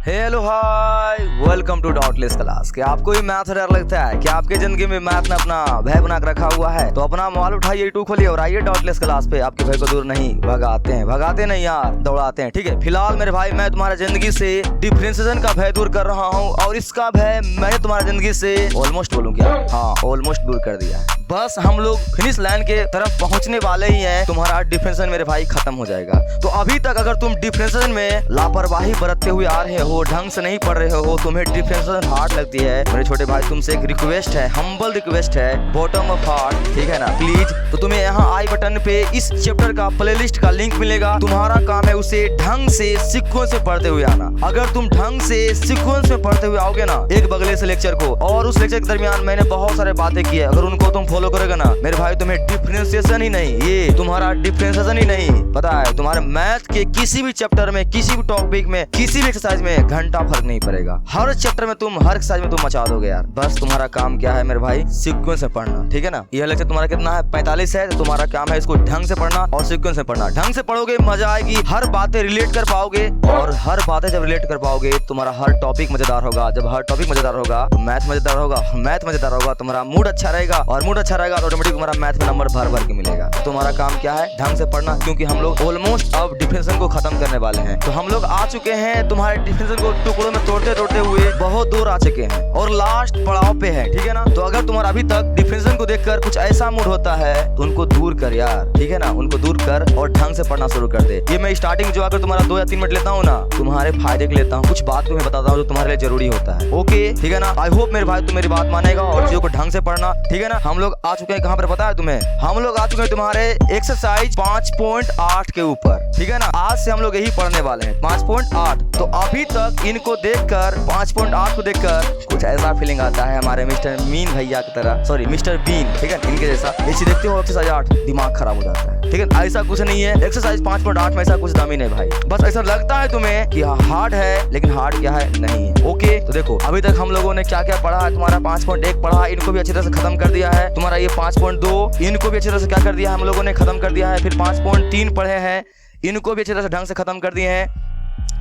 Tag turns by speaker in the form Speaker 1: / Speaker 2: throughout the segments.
Speaker 1: Hello hi, welcome to dotless class. क्या आपको ये मैथ डर लगता है? क्या आपके जिंदगी में मैथ ने अपना भय बना के रखा हुआ है? तो अपना मोबाइल उठाइए, यूट्यूब खोलिए और आइए डॉटलेस क्लास पे। आपके भय को दूर नहीं भगाते नहीं यार, दौड़ाते हैं। ठीक है, फिलहाल मेरे भाई मैं तुम्हारे जिंदगी से डिफरेंशिएशन का भय दूर कर रहा हूँ और इसका भय मैंने तुम्हारी जिंदगी से ऑलमोस्ट बोलूं क्या, हाँ ऑलमोस्ट दूर कर दिया है। बस हम लोग फिनिश लाइन के तरफ पहुंचने वाले ही हैं। तुम्हारा डिफरेंशिएशन मेरे भाई खत्म हो जाएगा। तो अभी तक अगर तुम डिफरेंशिएशन में लापरवाही बरतते हुए आ रहे हो, ढंग से नहीं पढ़ रहे हो, तुम्हें डिफरेंशिएशन हार्ड लगती है, मेरे छोटे भाई तुमसे एक रिक्वेस्ट है, हम्बल रिक्वेस्ट है, बॉटम ऑफ हार्ट, ठीक है ना प्लीज। तो तुम्हें यहाँ आई बटन पे इस चैप्टर का प्लेलिस्ट का लिंक मिलेगा। तुम्हारा काम है उसे ढंग से सीक्वेंस में पढ़ते हुए आना। अगर तुम ढंग से सीक्वेंस में पढ़ते हुए आओगे ना एक बगले से लेक्चर को, और उस लेक्चर के दरमियान मैंने बहुत सारे बातें की है, अगर उनको तुम फॉलो करोगे ना मेरे भाई, तुम्हें डिफरेंशिएशन ही नहीं, ये तुम्हारा डिफरेंशिएशन ही नहीं पता है, तुम्हारे मैथ के किसी भी चैप्टर में, किसी भी टॉपिक में, किसी भी एक्सरसाइज में घंटा फर्क नहीं पड़ेगा। हर चैप्टर में तुम, हर एक्सरसाइज में तुम मचा दोगे यार। बस तुम्हारा काम क्या है मेरे भाई, सीक्वेंस में पढ़ना, ठीक है ना। यह लेक्चर तुम्हारा कितना है, 45 है। तो तुम्हारा काम है इसको ढंग से पढ़ना और सीक्वेंस में पढ़ना। ढंग से पढ़ोगे मजा आएगी, हर बातें रिलेट कर पाओगे, और हर बातें जब रिलेट कर पाओगे तुम्हारा हर टॉपिक मजेदार होगा। जब हर टॉपिक मजेदार होगा तो मैथ मजेदार होगा, मैथ मजेदार होगा तुम्हारा मूड अच्छा रहेगा, और मूड अच्छा रहेगा तो ऑटोमेटिक तुम्हारा मैथ में नंबर भर भर के मिलेगा। तुम्हारा काम क्या है, ढंग से पढ़ना, क्योंकि हम लोग ऑलमोस्ट अब डिफरेंशिएशन को खत्म करने वाले हैं। तो हम लोग आ चुके हैं तुम्हारे डिफरेंशिएशन को टुकड़ों में तोड़ते तोड़ते हुए बहुत दूर आ चुके हैं और लास्ट पड़ाव पे है, ठीक है ना। तो अगर तुम्हारा अभी तक डिफरेंशिएशन को देखकर कुछ ऐसा मूड होता है तो उनको दूर कर यार, ठीक है ना, उनको दूर कर और ढंग से पढ़ना शुरू कर दे। ये मैं स्टार्टिंग जो अगर तुम्हारा 2 या 3 मिनट लेता हूँ ना, तुम्हारे फायदे के लेता हूँ, कुछ बात तुम्हें बताता हूँ जो तुम्हारे लिए जरूरी होता है। ओके, ठीक है ना। आई होप मेरे भाई तुम मेरी बात मानेगा और चीजों को ढंग से पढ़ना, ठीक है ना। हम लोग आ चुके हैं कहाँ पर पता है तुम्हें, हम लोग आ चुके हैं तुम्हारे एक्सरसाइज 5.8 के ऊपर, ठीक है ना। आज से हम लोग यही पढ़ने वाले हैं 5.8। तो अभी तक इनको देखकर 5.8 को देखकर कुछ ऐसा फीलिंग आता है हमारे मिस्टर मीन भैया की तरह, सॉरी मिस्टर बीन, ठीक है, इनके जैसा। ऐसी देखते हो एक्सरसाइज 8 दिमाग खराब हो जाता है, ठीक है। ऐसा कुछ नहीं है, एक्सरसाइज 5.8 में ऐसा कुछ दामी नहीं भाई। बस ऐसा लगता है तुम्हें कि हार्ड है, लेकिन हार्ड क्या है नहीं है। ओके, तो देखो अभी तक हम लोगों ने क्या क्या पढ़ा है। तुम्हारा 5.1 पढ़ा, इनको भी अच्छी तरह से खत्म कर दिया है। तुम्हारा ये 5.2, इनको भी अच्छी तरह से क्या कर दिया हम लोगों ने, खत्म कर दिया है। फिर 5.3 पढ़े हैं, इनको भी अच्छी तरह से ढंग से खत्म कर दिए हैं।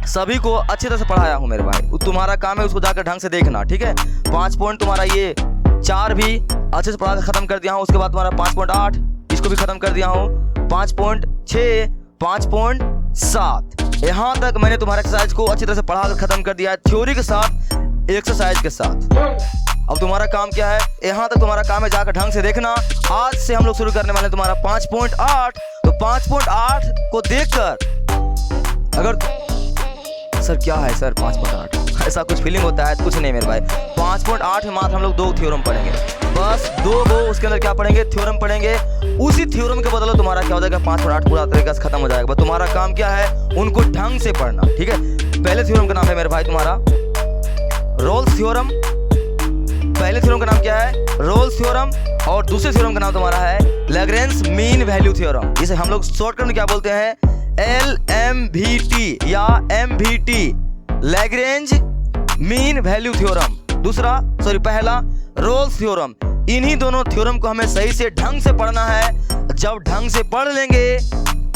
Speaker 1: सभी को अच्छी तरह से पढ़ाया हूं मेरे भाई। तुम्हारा काम है उसको जाकर ढंग से देखना, ठीक है। 5 पॉइंट तुम्हारा ये 4 भी अच्छे से पढ़ा कर खत्म कर दिया हूं। उसके बाद तुम्हारा 5.8 इसको भी खत्म कर दिया हूं। 5.6, 5.7 यहाँ तक मैंने तुम्हारे एक्सरसाइज को अच्छी तरह से पढ़ा कर खत्म कर दिया है, थ्योरी के साथ, एक्सरसाइज के साथ। अब तुम्हारा काम क्या है, यहाँ तक तुम्हारा काम है जाकर ढंग से देखना। आज से हम लोग शुरू करने वाले हैं तुम्हारा 5.8। तो 5.8 को देखकर अगर सर क्या है सर 5.8 ऐसा कुछ फीलिंग होता है, कुछ नहीं मेरे भाई। 5.8 में मात्र हम लोग 2 थ्योरम पढ़ेंगे, बस 2 उसके अंदर क्या पढ़ेंगे, थ्योरम पढ़ेंगे। उसी थ्योरम के बदले तुम्हारा क्या हो जाएगा, 5.8 पूरा तरीके से खत्म हो जाएगा। तुम्हारा काम क्या है, उनको ढंग से पढ़ना, ठीक है। पहले थ्योरम का नाम है मेरे भाई तुम्हारा रोल्स थ्योरम। पहले थ्योरम का नाम क्या है, रोल्स थ्योरम, और दूसरे थ्योरम का नाम तुम्हारा है लैग्रेंज मीन वैल्यू थ्योरम। इसे हम लोग शॉर्टकट में क्या बोलते हैं, LMVT या MVT, Lagrange mean value theorem. दूसरा सॉरी पहला रोल्स थ्योरम। इन्हीं दोनों थ्योरम को हमें सही से ढंग से पढ़ना है। जब ढंग से पढ़ लेंगे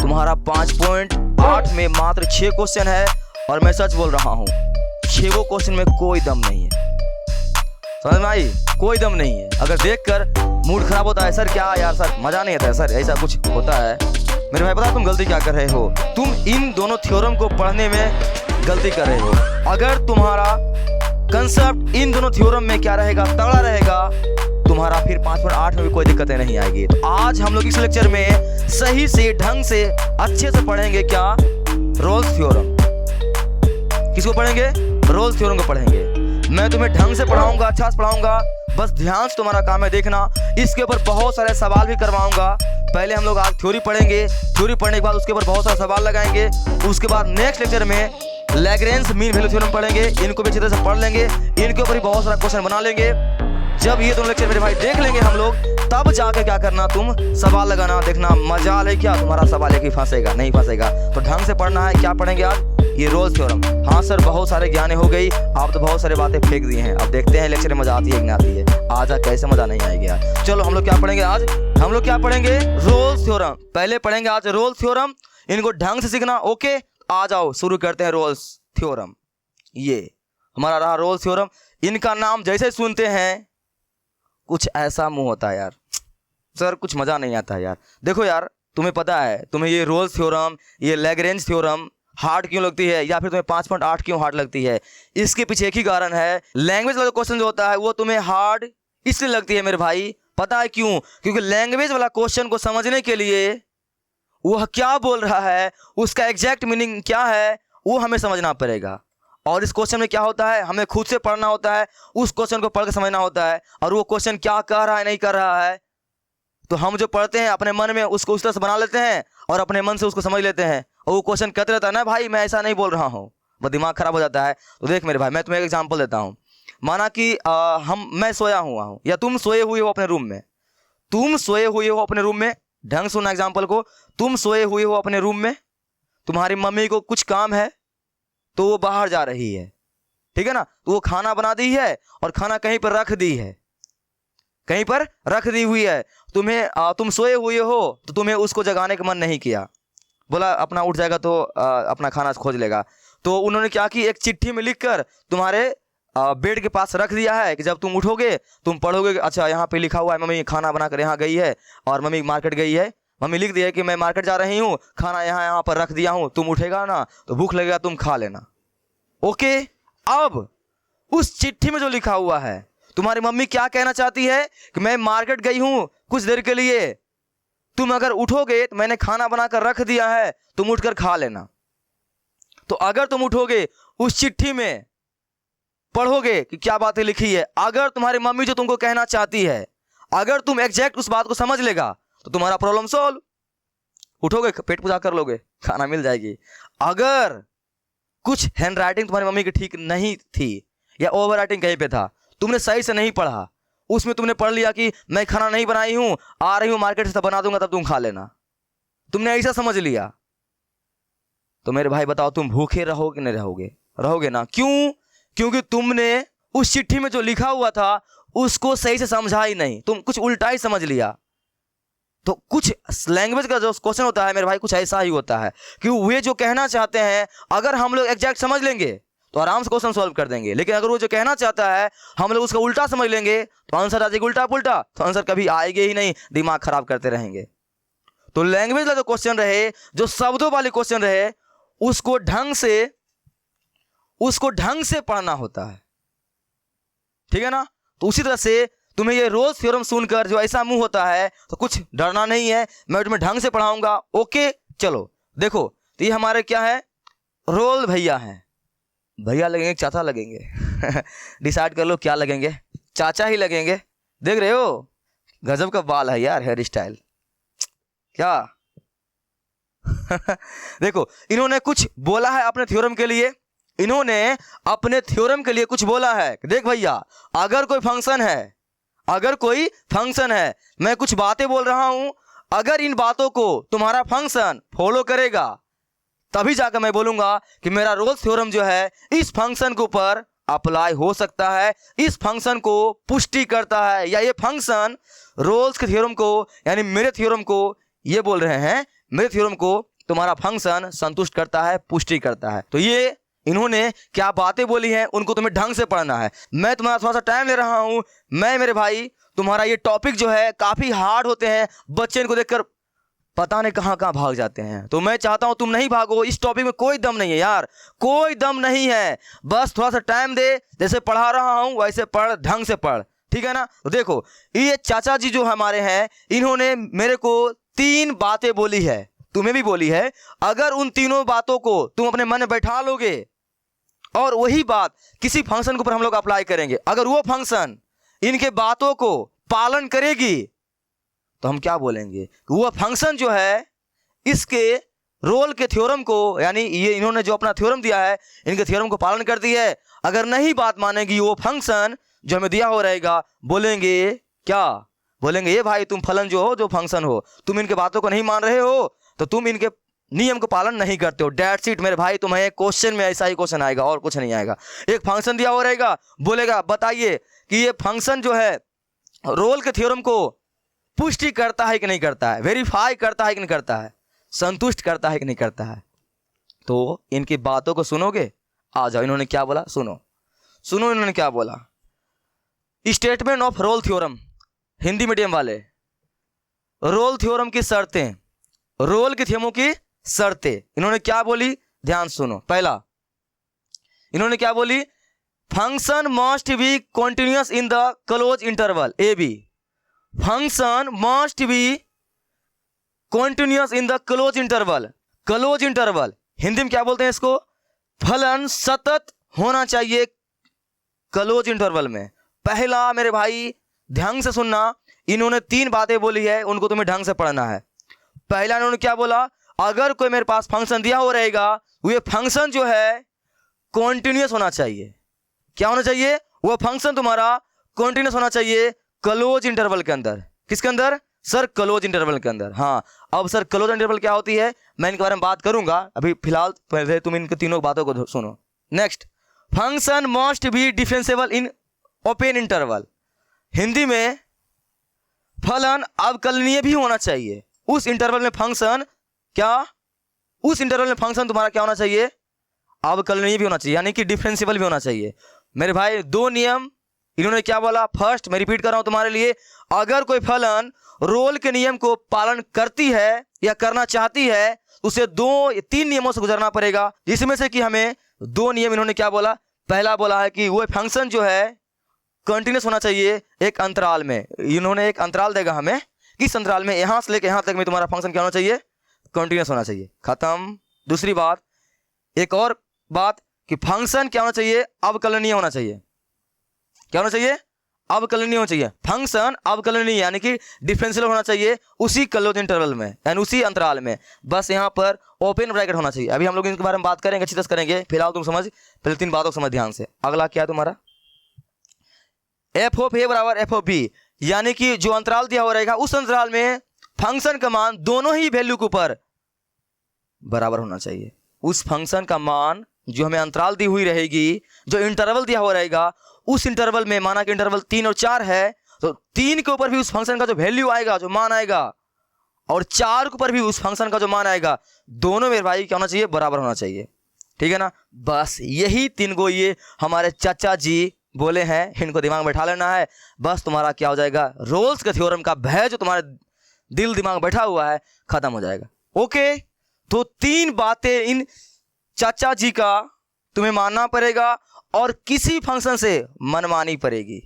Speaker 1: तुम्हारा 5.8 में मात्र 6 क्वेश्चन है, और मैं सच बोल रहा हूं 6 क्वेश्चन में कोई दम नहीं है, समझ में आई, कोई दम नहीं है। अगर देखकर मूड खराब होता है, सर क्या यार सर मजा नहीं आता है सर, ऐसा कुछ होता है मेरे भाई, पता तुम गलती क्या कर रहे हो, तुम इन दोनों थ्योरम को पढ़ने में गलती कर रहे हो। अगर तुम्हारा कंसेप्ट इन दोनों थ्योरम में क्या रहेगा, तगड़ा रहेगा, तुम्हारा फिर 5.8 में भी कोई दिक्कतें नहीं आएगी। तो आज हम लोग इस लेक्चर में सही से ढंग से अच्छे से पढ़ेंगे क्या, रोल्स थ्योरम। किसको पढ़ेंगे, रोल्स थ्योरम को पढ़ेंगे। मैं तुम्हें ढंग से पढ़ाऊंगा, अच्छा से पढ़ाऊंगा, बस ध्यान से तुम्हारा काम है देखना। इसके ऊपर बहुत सारे सवाल भी करवाऊंगा। पहले हम लोग आज थ्योरी पढ़ेंगे, थ्योरी पढ़ने के बाद उसके ऊपर बहुत सारे सवाल लगाएंगे। उसके बाद नेक्स्ट लेक्चर में लैग्रेंज मीन वैल्यू थ्योरम पढ़ेंगे, इनको भी अच्छी तरह से पढ़ लेंगे, इनके ऊपर भी बहुत सारा क्वेश्चन बना लेंगे। जब ये दोनों लेक्चर मेरे भाई देख लेंगे हम लोग, तब जाके क्या करना, तुम सवाल लगाना, देखना मजा ले क्या तुम्हारा सवाल है कि फंसेगा नहीं फंसेगा। तो ढंग से पढ़ना है। क्या पढ़ेंगे आज, ये रोल्स थ्योरम। हाँ सर बहुत सारे ज्ञाने हो गई, आप तो बहुत सारे बातें फेंक दी हैं। अब देखते हैं लेक्चर में मजा आती है कि नहीं आती है। आज कैसे मजा नहीं आएगी यार। चलो हम लोग क्या पढ़ेंगे आज, हम लोग क्या पढ़ेंगे, रोल्स थ्योरम। पहले पढ़ेंगे आज रोल्स थ्योरम, इनको ढंग से सीखना। ओके आ जाओ शुरू करते हैं रोल्स थ्योरम। ये हमारा रहा रोल्स थ्योरम। इनका नाम जैसे सुनते हैं कुछ ऐसा मुंह होता है यार, सर कुछ मज़ा नहीं आता यार। देखो यार, तुम्हें पता है, तुम्हें ये रोल्स थ्योरम, ये लैग्रेंज थ्योरम हार्ड क्यों लगती है, या फिर तुम्हें 5.8 क्यों हार्ड लगती है? इसके पीछे एक ही कारण है, लैंग्वेज वाला क्वेश्चन जो होता है वो तुम्हें हार्ड इसलिए लगती है मेरे भाई। पता है क्यों? क्योंकि लैंग्वेज वाला क्वेश्चन को समझने के लिए वह क्या बोल रहा है, उसका एग्जैक्ट मीनिंग क्या है, वो हमें समझना पड़ेगा। और इस क्वेश्चन में क्या होता है, हमें खुद से पढ़ना होता है, उस क्वेश्चन को पढ़ के समझना होता है, और वो क्वेश्चन क्या कह रहा है नहीं कर रहा है। तो हम जो पढ़ते हैं अपने मन में उसको उस तरह से बना लेते हैं और अपने मन से उसको समझ लेते हैं, और वो क्वेश्चन कहते रहता है ना भाई मैं ऐसा नहीं बोल रहा हूँ, वो दिमाग खराब हो जाता है। तो देख मेरे भाई, मैं तुम्हें एक एग्जांपल देता हूँ। माना कि मैं सोया हुआ हूँ या तुम सोए हुए हो अपने रूम में, तुम सोए हुए हो अपने रूम में, ढंग सुना एग्जाम्पल को, तुम सोए हुए हो अपने रूम में, तुम्हारी मम्मी को कुछ काम है तो वो बाहर जा रही है, ठीक है ना, तो वो खाना बना दी है और खाना कहीं पर रख दी है, कहीं पर रख दी हुई है। तुम सोए हुए हो तो तुम्हें उसको जगाने का मन नहीं किया, बोला अपना उठ जाएगा तो अपना खाना खोज लेगा। तो उन्होंने क्या की, एक चिट्ठी में लिखकर तुम्हारे बेड के पास रख दिया है कि जब तुम उठोगे तुम पढ़ोगे कि अच्छा यहाँ पे लिखा हुआ है मम्मी खाना बनाकर यहाँ गई है और मम्मी मार्केट गई है, मम्मी लिख दिया है कि मैं मार्केट जा रही हूँ, खाना यहाँ पर रख दिया हूँ, तुम उठेगा ना तो भूख लगेगा तुम खा लेना। ओके, अब उस चिट्ठी में जो लिखा हुआ है तुम्हारी मम्मी क्या कहना चाहती है कि मैं मार्केट गई हूँ कुछ देर के लिए, तुम अगर उठोगे तो मैंने खाना बनाकर रख दिया है, तुम उठकर खा लेना। तो अगर तुम उठोगे उस चिट्ठी में पढ़ोगे कि क्या बातें लिखी है, अगर तुम्हारी मम्मी जो तुमको कहना चाहती है अगर तुम एग्जैक्ट उस बात को समझ लेगा तो तुम्हारा प्रॉब्लम सॉल्व, उठोगे पेट पूजा कर लोगे, खाना मिल जाएगी। अगर कुछ हैंड राइटिंग तुम्हारी मम्मी की ठीक नहीं थी या ओवर राइटिंग कहीं पे था, तुमने सही से नहीं पढ़ा, उसमें तुमने पढ़ लिया कि मैं खाना नहीं बनाई हूं, आ रही हूं मार्केट से तब बना दूंगा तब तुम खा लेना, तुमने ऐसा समझ लिया, तो मेरे भाई बताओ तुम भूखे रहोगे नहीं रहोगे? रहोगे ना। क्यों? क्योंकि तुमने उस चिट्ठी में जो लिखा हुआ था उसको सही से समझा ही नहीं, तुम कुछ उल्टा ही समझ लिया। तो कुछ लैंग्वेज का जो क्वेश्चन होता है मेरे भाई कुछ ऐसा ही होता है कि वे जो कहना चाहते हैं अगर हम लोग एग्जैक्ट समझ लेंगे तो आराम से क्वेश्चन सॉल्व कर देंगे, लेकिन अगर वो जो कहना चाहता है हम लोग उसका उल्टा समझ लेंगे तो आंसर आ जाएगा उल्टा पुल्टा, तो आंसर कभी आएगा ही नहीं, दिमाग खराब करते रहेंगे। तो लैंग्वेज वाला जो क्वेश्चन रहे, जो शब्दों वाले क्वेश्चन रहे, उसको ढंग से पढ़ना होता है, ठीक है ना। तो उसी तरह से तुम्हें ये रोल्स थ्योरम सुनकर जो ऐसा मुंह होता है तो कुछ डरना नहीं है, मैं तुम्हें ढंग से पढ़ाऊंगा। ओके चलो देखो, तो ये हमारे क्या है, रोल भैया हैं, भैया लगेंगे चाचा लगेंगे डिसाइड कर लो क्या लगेंगे, चाचा ही लगेंगे। देख रहे हो गजब का बाल है यार, हेयर स्टाइल क्या देखो इन्होंने कुछ बोला है अपने थ्योरम के लिए, इन्होंने अपने थ्योरम के लिए कुछ बोला है। देख भैया, अगर कोई फंक्शन है, मैं कुछ बातें बोल रहा हूं, अगर इन बातों को तुम्हारा फंक्शन फॉलो करेगा तभी जाकर मैं बोलूंगा कि मेरा रोल्स थ्योरम जो है इस फंक्शन के ऊपर अप्लाई हो सकता है, इस फंक्शन को पुष्टि करता है, या ये फंक्शन रोल्स के थ्योरम को यानी मेरे थ्योरम को ये बोल रहे हैं, मेरे थ्योरम को तुम्हारा फंक्शन संतुष्ट करता है, पुष्टि करता है। तो ये इन्होंने क्या बातें बोली हैं उनको तुम्हें ढंग से पढ़ना है। मैं तुम्हारा थोड़ा सा टाइम ले रहा हूं, मैं मेरे भाई तुम्हारा ये टॉपिक जो है काफी हार्ड होते हैं, बच्चे इनको देखकर पता नहीं कहां कहां भाग जाते हैं, तो मैं चाहता हूं तुम नहीं भागो, इस टॉपिक में कोई दम नहीं है यार, कोई दम नहीं है, बस थोड़ा सा टाइम दे, जैसे पढ़ा रहा हूं वैसे पढ़, ढंग से पढ़, ठीक है ना। तो देखो ये चाचा जी जो हमारे हैं इन्होंने मेरे को 3 बातें बोली है, तुम्हें भी बोली है, अगर उन तीनों बातों को तुम अपने मन में बैठा लोगे और वही बात किसी फंक्शन के ऊपर हम लोग अप्लाई करेंगे, अगर वो फंक्शन इनके बातों को पालन करेगी तो हम क्या बोलेंगे, वो फंक्शन जो है इसके रोल के थ्योरम को, यानी ये इन्होंने जो अपना थ्योरम दिया है इनके थ्योरम को पालन करती है। अगर नहीं बात मानेगी वो फंक्शन जो हमें दिया हो रहेगा, बोलेंगे क्या, बोलेंगे ये भाई तुम फलन जो हो, जो फंक्शन हो, तुम इनके बातों को नहीं मान रहे हो तो तुम इनके नियम को पालन नहीं करते हो। डेट्स इट मेरे भाई, तुम्हें क्वेश्चन में ऐसा ही क्वेश्चन आएगा और कुछ नहीं आएगा। एक फंक्शन दिया हो रहेगा, बोलेगा बताइए कि ये फंक्शन जो है रोल के थ्योरम को पुष्टि करता है कि नहीं करता है, वेरीफाई करता है कि नहीं करता है, संतुष्ट करता है कि नहीं करता है। तो इनकी बातों को सुनोगे, आ जाओ, इन्होंने क्या बोला सुनो, सुनो इन्होंने क्या बोला। Statement of Rolle theorem, Hindi medium वाले, रोल थ्योरम की शर्तें, रोल के थ्योरम की शर्तें इन्होंने क्या बोली, ध्यान सुनो। पहला इन्होंने क्या बोली, function must be continuous in the close interval A B, function must be continuous in the close interval, close interval Hindi में क्या बोलते हैं इसको, फलन सतत होना चाहिए क्लोज इंटरवल में। पहला मेरे भाई ध्यान से सुनना, इन्होंने 3 बातें बोली है, उनको तुम्हें ढंग से पढ़ना है। पहला इन्होंने क्या बोला, अगर कोई मेरे पास फंक्शन दिया हो रहेगा, वो फंक्शन जो है कॉन्टिन्यूअस होना चाहिए। क्या होना चाहिए, वो फंक्शन तुम्हारा कॉन्टिन्यूअस होना चाहिए क्लोज इंटरवल के अंदर। किसके अंदर सर, क्लोज इंटरवल के अंदर। हाँ, अब सर क्लोज इंटरवल क्या होती है मैं इनके बारे में बात करूंगा, अभी फिलहाल पहले तुम इनके तीनों बातों को सुनो। Next, function must B differentiable in open interval, Hindi में फलन अवकलनीय भी होना चाहिए उस इंटरवल में। फंक्शन क्या, उस इंटरवल में फंक्शन तुम्हारा क्या होना चाहिए, अवकलनीय भी होना चाहिए, यानी कि डिफरेंशिएबल भी होना चाहिए। मेरे भाई 2 नियम इन्होंने क्या बोला, फर्स्ट मैं रिपीट कर रहा हूं तुम्हारे लिए, अगर कोई फलन रोल के नियम को पालन करती है या करना चाहती है, उसे 2-3 नियमों से गुजरना पड़ेगा, जिसमें से कि हमें 2 नियम इन्होंने क्या बोला, पहला बोला है कि वो फंक्शन जो है कंटिन्यूस होना चाहिए एक अंतराल में। इन्होंने एक अंतराल देगा हमें, किस अंतराल में, यहां से लेकर यहां तक में तुम्हारा फंक्शन क्या होना चाहिए, कंटिन्यूस होना चाहिए। खत्म। दूसरी बात, एक और बात कि फंक्शन क्या होना चाहिए, अवकलनीय होना चाहिए। क्या होना चाहिए, अवकलनीय होना चाहिए। फंक्शन अवकलनीय यानी कि डिफरेंशियल होना चाहिए उसी क्लोज इंटरवल में, यानी उसी अंतराल में। बस यहाँ पर ओपन ब्रैकेट होना चाहिए। अभी हम लोग इनके बारे में बात करेंगे, अच्छी तरह करेंगे, फिलहाल तुम समझ, पहले 3 बातों को समझ ध्यान से। अगला क्या है तुम्हारा, एफ ऑफ ए बराबर एफ ऑफ बी, यानी कि जो अंतराल दिया हो रहेगा उस अंतराल में फंक्शन का मान दोनों ही वैल्यू के ऊपर बराबर होना चाहिए। उस फंक्शन का मान जो हमें अंतराल दी हुई रहेगी, जो इंटरवल दिया हुआ रहेगा, उस इंटरवल में, माना कि इंटरवल 3 और 4 है, तो 3 के ऊपर भी उस फंक्शन का जो वैल्यू आएगा, जो मान आएगा, और 4 के ऊपर भी उस फंक्शन का जो मान आएगा, दोनों मेरे भाई क्या होना चाहिए, बराबर होना चाहिए। ठीक है ना। बस यही 3 को ये हमारे चाचा जी बोले हैं, इनको दिमाग में बैठा लेना है। बस तुम्हारा क्या हो जाएगा, रोल्स के थ्योरम का भय जो तुम्हारे दिल दिमाग बैठा हुआ है खत्म हो जाएगा। ओके, तो 3 बातें इन चाचा जी का तुम्हें मानना पड़ेगा और किसी फंक्शन से मनमानी पड़ेगी।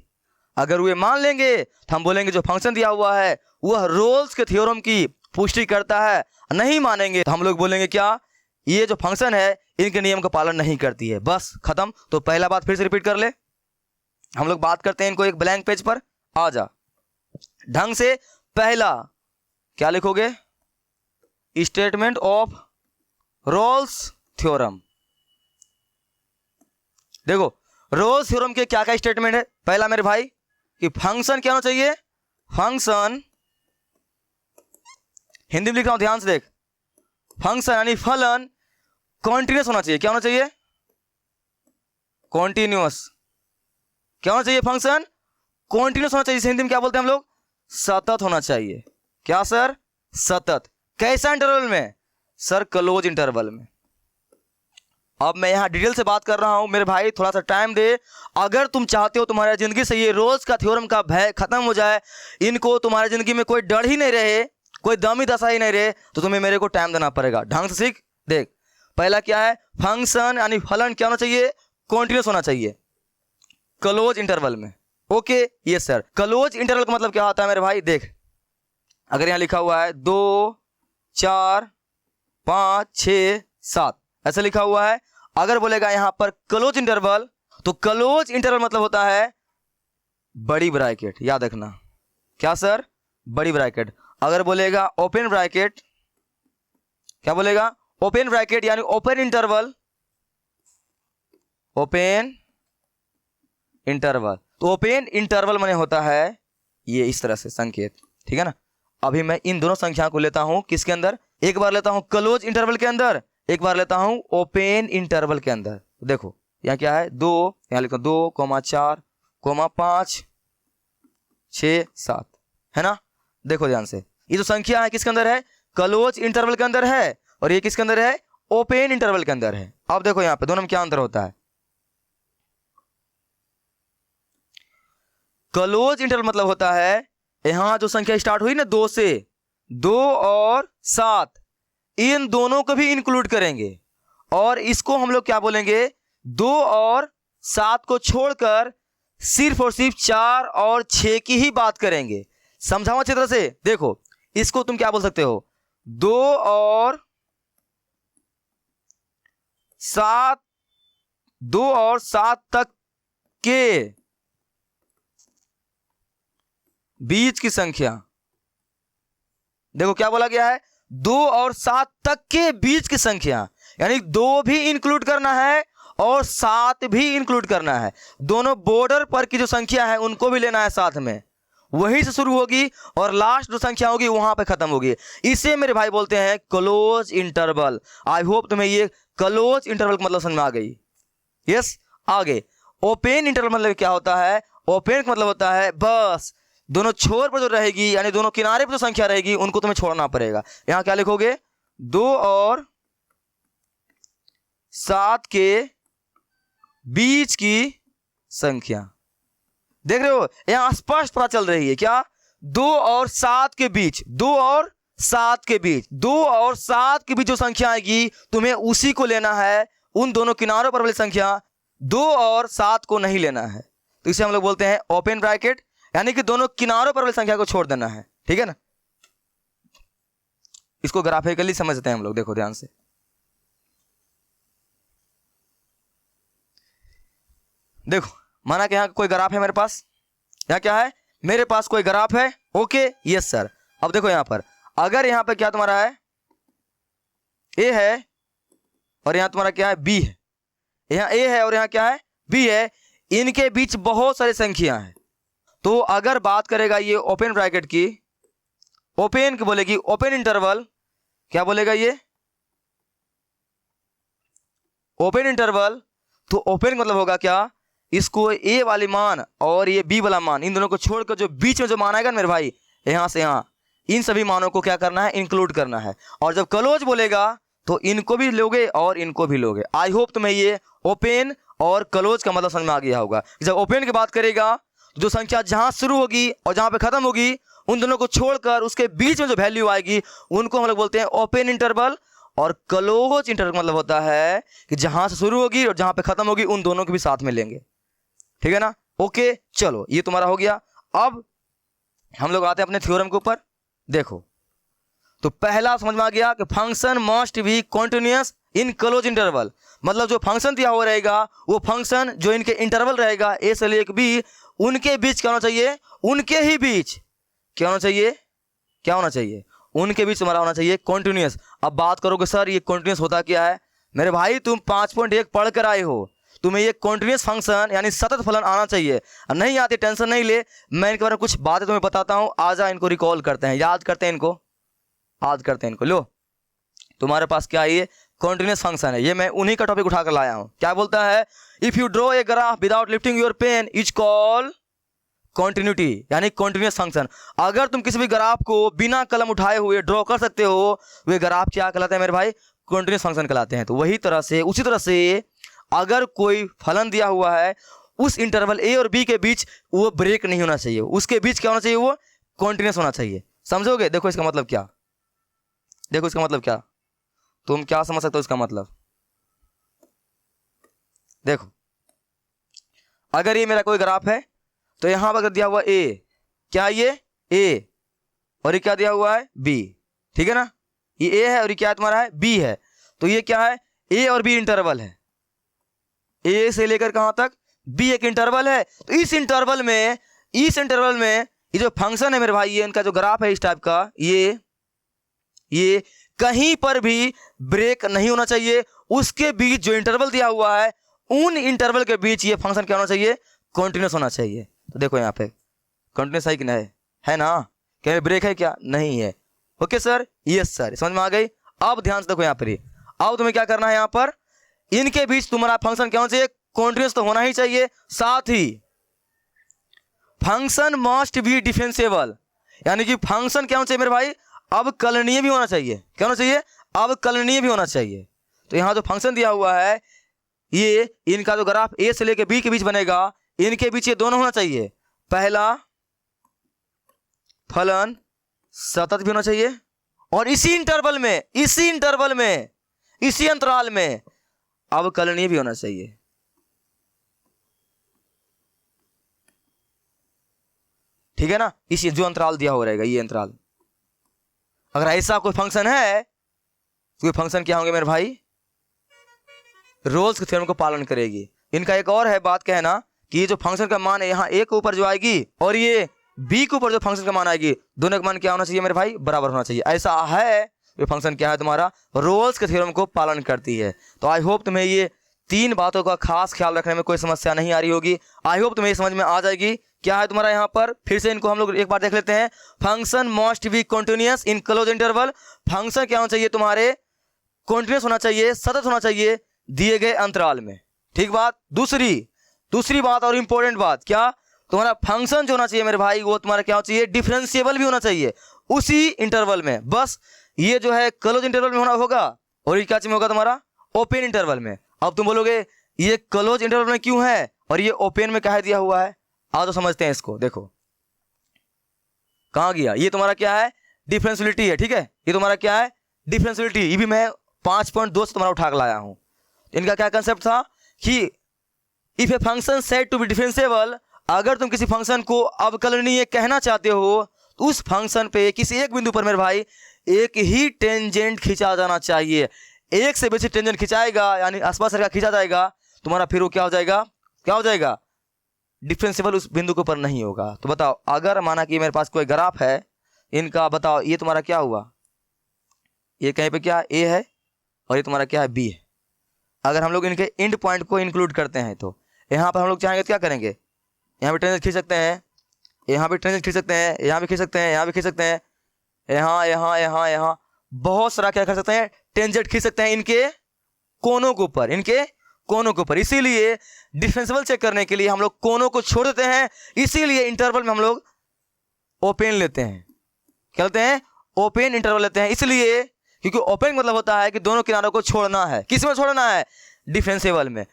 Speaker 1: अगर वे मान लेंगे तो हम बोलेंगे जो फंक्शन दिया हुआ है वह रोल्स के थ्योरम की पुष्टि करता है, नहीं मानेंगे तो हम लोग बोलेंगे क्या, ये जो फंक्शन है इनके नियम का पालन नहीं करती है। बस खत्म। तो पहला बात फिर से रिपीट कर ले, हम लोग बात करते हैं इनको, एक ब्लैंक पेज पर आ जा ढंग से। पहला क्या लिखोगे, स्टेटमेंट ऑफ रोल्स थ्योरम। देखो रोल्स थ्योरम के क्या क्या स्टेटमेंट है। पहला मेरे भाई कि फंक्शन क्या होना चाहिए, फंक्शन हिंदी में लिख रहा हूं ध्यान से देख, फंक्शन यानी फलन कॉन्टिन्यूस होना चाहिए। क्या होना चाहिए, कॉन्टिन्यूस। क्या होना चाहिए, फंक्शन कॉन्टिन्यूस होना चाहिए। हिंदी में क्या बोलते हैं हम लोग, सतत होना चाहिए। क्या सर, सतत। कैसा इंटरवल में सर, क्लोज इंटरवल में। अब मैं यहां डिटेल से बात कर रहा हूं मेरे भाई, थोड़ा सा टाइम दे। अगर तुम चाहते हो तुम्हारी जिंदगी से ये रोल्स का थ्योरम का भय खत्म हो जाए, इनको तुम्हारी जिंदगी में कोई डर ही नहीं रहे, कोई दम ही दशा ही नहीं रहे, तो तुम्हें मेरे को टाइम देना पड़ेगा। ढंग से सीख। देख पहला क्या है, फंक्शन यानी फलन क्या होना चाहिए, कॉन्टिन्यूस होना चाहिए क्लोज इंटरवल में। Okay yes sir. Close interval का मतलब क्या होता है मेरे भाई, देख अगर यहां लिखा हुआ है 2 4 5 6 7 ऐसा लिखा हुआ है, अगर बोलेगा यहां पर क्लोज इंटरवल, तो क्लोज इंटरवल मतलब होता है बड़ी ब्रैकेट। याद रखना। क्या सर, बड़ी ब्रैकेट। अगर बोलेगा ओपन ब्रैकेट, क्या बोलेगा, ओपन ब्रैकेट यानी ओपन इंटरवल, ओपन इंटरवल। तो ओपन इंटरवल माने होता है ये इस तरह से संकेत। ठीक है ना। अभी मैं इन दोनों संख्या को लेता हूं किसके अंदर, एक बार लेता हूं क्लोज इंटरवल के अंदर, एक बार लेता हूं ओपन इंटरवल के अंदर। देखो यहां क्या है, 2, यहां लिखो 2, 4, 5 6 7 है ना। देखो ध्यान से, ये जो संख्या है किसके अंदर है, क्लोज इंटरवल के अंदर है, और ये किसके अंदर है, ओपन इंटरवल के अंदर है। अब देखो यहाँ पे दोनों में क्या अंतर होता है, क्लोज इंटरवल मतलब होता है यहां जो संख्या स्टार्ट हुई ना 2 से, 2 और 7, इन दोनों को भी इंक्लूड करेंगे और इसको हम लोग क्या बोलेंगे, 2 और 7 को छोड़कर सिर्फ और सिर्फ 4 और 6 की ही बात करेंगे। समझाओ अच्छी तरह से। देखो इसको तुम क्या बोल सकते हो, 2 और 7, 2 और 7 तक के बीच की संख्या। देखो क्या बोला गया है, 2 और 7 तक के बीच की संख्या, यानी 2 भी इंक्लूड करना है और 7 भी इंक्लूड करना है। दोनों बॉर्डर पर की जो संख्या है उनको भी लेना है साथ में, वहीं से शुरू होगी और लास्ट जो संख्या होगी वहां पे खत्म होगी। इसे मेरे भाई बोलते हैं क्लोज इंटरवल। आई होप तुम्हें ये क्लोज इंटरवल का मतलब समझ में आ गई। यस, आगे ओपन इंटरवल मतलब क्या होता है, ओपन का मतलब होता है बस दोनों छोर पर जो रहेगी, यानी दोनों किनारे पर जो संख्या रहेगी उनको तुम्हें छोड़ना पड़ेगा। यहां क्या लिखोगे, 2 और 7 के बीच की संख्या। देख रहे हो यहां स्पष्ट पता चल रही है क्या, 2 और 7 के बीच, 2 और 7 के बीच, 2 और 7 के बीच जो संख्या आएगी तुम्हें उसी को लेना है, उन दोनों किनारों पर वाली संख्या, 2 और 7 को नहीं लेना है। तो इसे हम लोग बोलते हैं ओपन ब्रैकेट, यानी कि दोनों किनारों पर वाली संख्या को छोड़ देना है। ठीक है ना, इसको ग्राफिकली समझते हैं हम लोग। देखो ध्यान से, देखो माना कि यहाँ कोई ग्राफ है मेरे पास, यहाँ क्या है, मेरे पास कोई ग्राफ है। Okay, yes sir. अब देखो यहाँ पर अगर यहाँ पे क्या तुम्हारा है, ए है और यहाँ तुम्हारा क्या है, बी है। यहाँ ए है और यहाँ क्या है, बी है। इनके बीच बहुत सारी संख्या है। तो अगर बात करेगा ये ओपन ब्रैकेट की, ओपन की बोलेगी ओपन इंटरवल, क्या बोलेगा ये, ओपन इंटरवल। तो ओपन मतलब होगा क्या, इसको ए वाली मान और ये बी वाला मान, इन दोनों को छोड़कर जो बीच में जो मान आएगा मेरे भाई यहां से यहां, इन सभी मानों को क्या करना है, इंक्लूड करना है। और जब क्लोज बोलेगा तो इनको भी लोगे और इनको भी लोगे। आई होप तुम्हें ये ओपन और क्लोज का मतलब समझ में आ गया होगा। जब ओपन की बात करेगा तो जो संख्या जहां शुरू होगी और जहां पे खत्म होगी उन दोनों को छोड़कर उसके बीच में जो वैल्यू आएगी उनको हम लोग बोलते हैं ओपन इंटरवल। और क्लोज इंटरवल मतलब होता है कि जहां से शुरू होगी और जहां पे खत्म होगी उन दोनों को भी साथ में लेंगे। ठीक है ना, ओके चलो ये तुम्हारा हो गया। अब हम लोग आते हैं अपने थ्योरम के ऊपर। देखो तो पहला समझ में आ गया कि function must be continuous in close interval, मतलब जो फंक्शन दिया हुआ रहेगा वो फंक्शन जो इनके इंटरवल रहेगा ए से लेकर बी, उनके बीच क्या होना चाहिए, उनके ही बीच क्या होना चाहिए, क्या होना चाहिए, उनके बीच तुम्हारा होना चाहिए कॉन्टिन्यूअस। अब बात करोगे सर ये कॉन्टिन्यूअस होता क्या है, मेरे भाई तुम 5.1 पढ़ कर आए हो, तुम्हें ये कॉन्टिन्यूअस फंक्शन यानी सतत फलन आना चाहिए। नहीं आते टेंशन नहीं ले, मैं इनके बारे में कुछ बातें तुम्हें बताता हूँ। आजा इनको रिकॉल करते हैं, याद करते हैं इनको, याद करते हैं इनको। लो तुम्हारे पास क्या है, ये कॉन्टिन्यूअस फंक्शन है। ये मैं उन्हीं का टॉपिक उठाकर लाया हूँ। क्या बोलता है, if you draw a graph without lifting your pen is called continuity, यानी कॉन्टिन्यूअस फंक्शन। अगर तुम किसी भी ग्राफ को बिना कलम उठाए हुए ड्रॉ कर सकते हो, वे ग्राफ क्या कहलाते हैं मेरे भाई, कॉन्टिन्यूअस फंक्शन कहलाते हैं। तो वही तरह से उसी तरह से अगर कोई फलन दिया हुआ है उस इंटरवल ए और बी के बीच वो ब्रेक नहीं होना चाहिए, उसके बीच क्या होना चाहिए, वो कॉन्टिन्यूअस होना चाहिए। समझोगे, देखो इसका मतलब क्या, देखो इसका मतलब क्या, तुम क्या समझ सकते हो इसका मतलब। देखो अगर ये मेरा कोई ग्राफ है तो यहां पर अगर दिया हुआ ए, क्या ये ए और ये क्या दिया हुआ है बी, ठीक है ना, ये ए है और ये क्या तुम्हारा है बी है। तो ये क्या है, ए और बी इंटरवल है, ए से लेकर कहां तक बी एक इंटरवल है। तो इस इंटरवल में ये जो फंक्शन है मेरे भाई, ये इनका जो ग्राफ है इस टाइप का, ये कहीं पर भी ब्रेक नहीं होना चाहिए। उसके बीच जो इंटरवल दिया हुआ है उन इंटरवल के बीच ये फंक्शन क्या होना चाहिए, कॉन्टिन्यूअस होना चाहिए। तो देखो यहाँ पे कॉन्टिन्यूअस है कि नहीं है ना, क्या ब्रेक है क्या, नहीं है। ओके सर, यस सर, समझ में आ गई। अब ध्यान से देखो यहाँ पर, अब तुम्हें क्या करना है, यहाँ पर इनके बीच तुम्हारा फंक्शन क्या होना चाहिए, कॉन्टिन्यूअस तो होना ही चाहिए। साथ ही फंक्शन मस्ट बी डिफरेंशिएबल, यानी कि फंक्शन क्या होना चाहिए मेरे भाई, अब कलनीय भी होना चाहिए। क्या होना चाहिए, अब कलनीय भी होना चाहिए। तो यहाँ जो फंक्शन दिया हुआ है ये इनका जो ग्राफ ए से लेकर बी के बीच बनेगा, इनके बीच ये दोनों होना चाहिए। पहला फलन सतत भी होना चाहिए और इसी इंटरवल में इसी अंतराल में अवकलनीय भी होना चाहिए। ठीक है ना, इसी जो अंतराल दिया हो रहेगा ये अंतराल। अगर ऐसा कोई फंक्शन है, कोई फंक्शन क्या होंगे मेरे भाई, रोल्स के थ्योरम को पालन करेगी। इनका एक और है बात कहना कि ये जो फंक्शन का मान है यहाँ ए के ऊपर जो आएगी और ये बी के ऊपर जो फंक्शन का मान आएगी, दोनों का मान क्या होना चाहिए मेरे भाई, बराबर होना चाहिए। ऐसा है ये फंक्शन क्या है तुम्हारा, रोल्स के थ्योरम को पालन करती है। तो आई होप तुम्हें ये 3 बातों का खास ख्याल रखने में कोई समस्या नहीं आ रही होगी। आई होप तुम्हें ये समझ में आ जाएगी। क्या है तुम्हारा यहाँ पर, फिर से इनको हम लोग एक बार देख लेते हैं। Function must B continuous in close interval. Function क्या होना चाहिए तुम्हारे, कंटिन्यूअस होना चाहिए, सतत होना चाहिए दिए गए अंतराल में। ठीक बात। दूसरी बात और इंपॉर्टेंट बात क्या, तुम्हारा फंक्शन जो होना चाहिए मेरे भाई वो तुम्हारा क्या होना चाहिए, डिफरेंशिएबल भी होना चाहिए उसी इंटरवल में। बस ये जो है क्लोज इंटरवल में होना होगा और ये क्या में होगा तुम्हारा, ओपन इंटरवल में। अब तुम बोलोगे ये क्लोज इंटरवल में क्यों है और ये ओपन में कहा दिया हुआ है, आओ तो समझते हैं इसको। देखो कहाँ गया, ये तुम्हारा क्या है, डिफरेंशियलिटी है। ठीक है, ये तुम्हारा क्या है, डिफरेंशियलिटी। ये भी मैं 5.2 से तुम्हारा उठा कर लाया हूं। इनका क्या कंसेप्ट था कि if a function said to be differentiable, अगर तुम किसी फंक्शन को अवकलनीय कहना चाहते हो तो उस फंक्शन पे किसी एक बिंदु पर मेरे भाई एक ही टेंजेंट खींचा जाना चाहिए। एक से बेसी टेंजेंट खिंचाएगा यानी आसपास का खींचा जाएगा तुम्हारा, फिर वो क्या हो जाएगा, डिफरेंशिएबल उस बिंदु के ऊपर नहीं होगा। तो बताओ, अगर माना कि मेरे पास कोई ग्राफ है इनका, बताओ ये तुम्हारा क्या हुआ, ये कहीं पे क्या ए है और ये तुम्हारा क्या है, बी है। अगर हम लोग इनके एंड पॉइंट को इंक्लूड करते हैं तो यहाँ पर हम लोग चाहेंगे तो क्या करेंगे, यहाँ भी टेंजेंट खींच सकते हैं, यहाँ भी टेंजेंट खींच सकते हैं, यहाँ भी खींच सकते हैं, यहाँ भी खींच सकते हैं, यहाँ बहुत सारा क्या कर सकते हैं, टेंजेंट खींच सकते हैं इनके कोनों के ऊपर। इसीलिए डिफरेंशिएबल चेक करने के लिए हम लोग कोनों को छोड़ देते हैं, इसीलिए इंटरवल में हम लोग ओपन लेते हैं। क्या लेते हैं, ओपन इंटरवल लेते हैं, इसलिए क्योंकि ओपन मतलब होता है कि दोनों किनारों को छोड़ना है। किस में छोड़ना है, डिफरेंशिएबल में।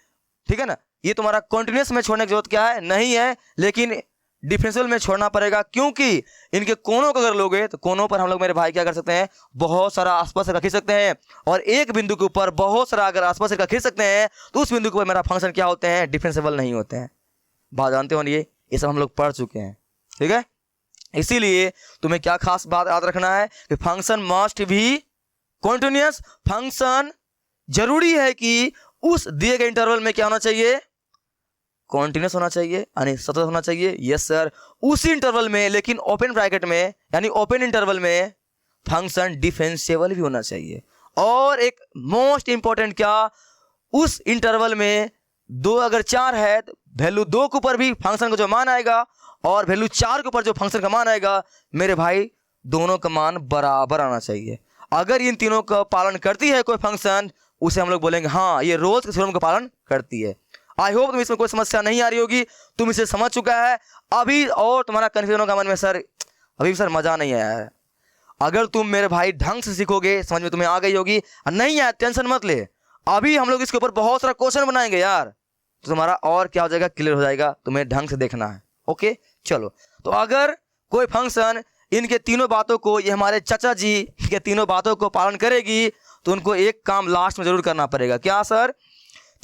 Speaker 1: ठीक है ना, ये तुम्हारा कॉन्टिन्यूअस में छोड़ने की जरूरत क्या है, नहीं है, लेकिन डिफरेंशियल में छोड़ना पड़ेगा क्योंकि इनके कोनों को अगर लोगे तो कोनों पर हम लोग मेरे भाई क्या कर सकते हैं, बहुत सारा आसपास का खींच सकते हैं। और एक बिंदु के ऊपर बहुत सारा अगर आसपास का खींच सकते हैं तो उस बिंदु के ऊपर मेरा फंक्शन क्या होते हैं, डिफरेंशिएबल नहीं होते हैं। बात जानते हो ये सब हम लोग पढ़ चुके हैं। ठीक है, इसीलिए तुम्हें क्या खास बात याद रखना है कि फंक्शन मस्ट भी कॉन्टिन्यूअस। फंक्शन जरूरी है कि उस दिए गए इंटरवल में क्या होना चाहिए, कॉन्टिन्यूअस होना चाहिए यानी सतत होना चाहिए। यस सर, उसी इंटरवल में, लेकिन ओपन ब्रैकेट में यानी ओपन इंटरवल में फंक्शन डिफरेंशिएबल भी होना चाहिए। और एक मोस्ट इंपॉर्टेंट क्या, उस इंटरवल में 2 अगर 4 है तो वैल्यू 2 के ऊपर भी फंक्शन का जो मान आएगा और वैल्यू 4 के ऊपर जो फंक्शन का मान आएगा मेरे भाई दोनों का मान बराबर आना चाहिए। अगर इन तीनों का पालन करती है कोई फंक्शन, उसे हम लोग बोलेंगे हाँ ये रोल्स के थ्योरम का पालन करती है। आई होप तुम इसमें कोई समस्या नहीं आ रही होगी, तुम इसे समझ चुका है अभी। और तुम्हारा कन्फ्यूजन होगा मन में, सर अभी सर मजा नहीं आया है। अगर तुम मेरे भाई ढंग से सीखोगे, समझ में तुम्हें आ गई होगी। नहीं आया टेंशन मत ले, अभी हम लोग इसके ऊपर बहुत सारा क्वेश्चन बनाएंगे यार, तो तुम्हारा और क्या हो जाएगा, क्लियर हो जाएगा। तुम्हें ढंग से देखना है। ओके चलो, तो अगर कोई फंक्शन इनके तीनों बातों को, ये हमारे चाचा जी के तीनों बातों को पालन करेगी तो उनको एक काम लास्ट में जरूर करना पड़ेगा। क्या सर,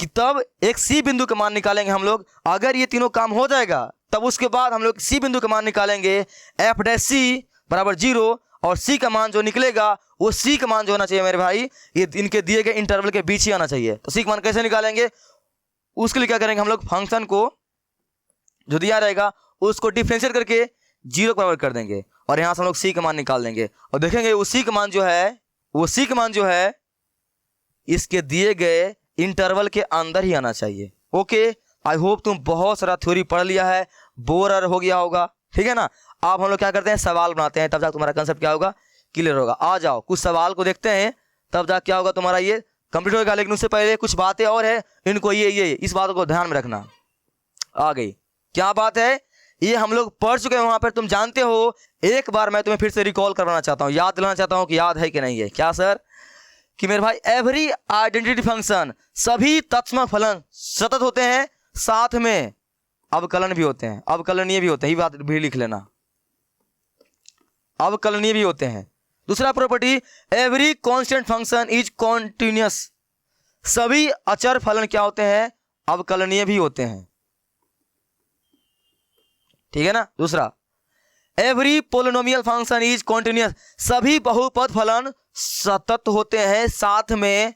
Speaker 1: कि तब एक सी बिंदु का मान निकालेंगे हम लोग। अगर ये तीनों काम हो जाएगा तब उसके बाद हम लोग सी बिंदु का मान निकालेंगे, एफ डैश सी बराबर 0, और सी का मान जो निकलेगा वो सी का मान जो होना चाहिए मेरे भाई ये इनके दिए गए इंटरवल के बीच ही आना चाहिए। तो सी का मान कैसे निकालेंगे, उसके लिए क्या करेंगे हम लोग, फंक्शन को जो दिया रहेगा उसको डिफरेंशिएट करके 0 बराबर कर देंगे और यहाँ से हम लोग सी का मान निकाल देंगे और देखेंगे वो सी का मान जो है इसके दिए गए इंटरवल के अंदर ही आना चाहिए। ओके, आई होप तुम बहुत सारा थ्योरी पढ़ लिया है, बोर हो गया होगा। ठीक है ना, अब हम लोग क्या करते हैं, सवाल बनाते हैं, तब जाकर तुम्हारा कंसेप्ट क्या होगा, क्लियर होगा। आ जाओ कुछ सवाल को देखते हैं, तब जाकर क्या होगा तुम्हारा ये कंप्लीट होगा। लेकिन उससे पहले कुछ बातें और है, इनको ये इस बात को ध्यान में रखना। आ गई क्या बात है, ये हम लोग पढ़ चुके हैं वहां पर, तुम जानते हो। एक बार मैं तुम्हें फिर से रिकॉल करवाना चाहता हूँ, याद दिलाना चाहता हूँ कि याद है कि नहीं है। क्या सर, कि मेरे भाई एवरी आइडेंटिटी फंक्शन, सभी तत्सम फलन सतत होते हैं, साथ में अवकलन भी होते हैं, अवकलनीय भी होते हैं, ये बात भी लिख लेना, अवकलनीय भी होते हैं। दूसरा property, every constant function is continuous, सभी अचर फलन क्या होते हैं, अवकलनीय भी होते हैं, ठीक है ना। दूसरा, every polynomial function is continuous, सभी बहुपद फलन सतत होते हैं, साथ में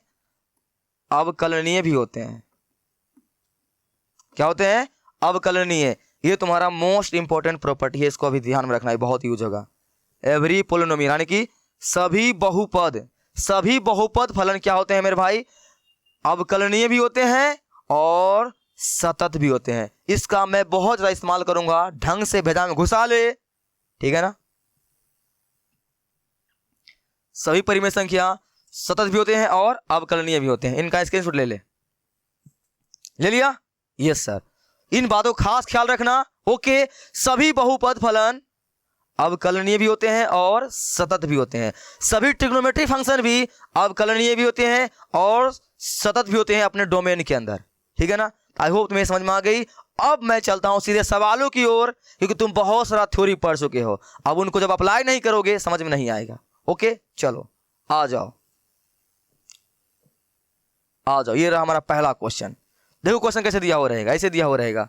Speaker 1: अवकलनीय भी होते हैं। क्या होते हैं, अवकलनीय। ये तुम्हारा मोस्ट इंपॉर्टेंट प्रॉपर्टी है, इसको अभी ध्यान में रखना है, बहुत यूज होगा। एवरी पोलिनोमियल यानी कि सभी बहुपद फलन क्या होते हैं मेरे भाई, अवकलनीय भी होते हैं और सतत भी होते हैं। इसका मैं बहुत ज्यादा इस्तेमाल करूंगा, ढंग से भेजा में घुसा ले, ठीक है ना। सभी परिमेय संख्या सतत भी होते हैं और अवकलनीय भी होते हैं। इनका स्क्रीनशॉट ले लिया। यस सर, इन बातों का खास ख्याल रखना। ओके, सभी बहुपद फलन अवकलनीय भी होते हैं और सतत भी होते हैं। सभी ट्रिग्नोमेट्रिक फंक्शन भी अवकलनीय भी होते हैं और सतत भी होते हैं अपने डोमेन के अंदर, ठीक है ना। आई होप तुम्हें समझ में आ गई। अब मैं चलता हूं सीधे सवालों की ओर, क्योंकि तुम बहुत सारा थ्योरी पढ़ चुके हो, अब उनको जब अप्लाई नहीं करोगे समझ में नहीं आएगा। ओके चलो आ जाओ, ये रहा हमारा पहला क्वेश्चन। देखो क्वेश्चन कैसे दिया हो रहेगा, ऐसे दिया हो रहेगा,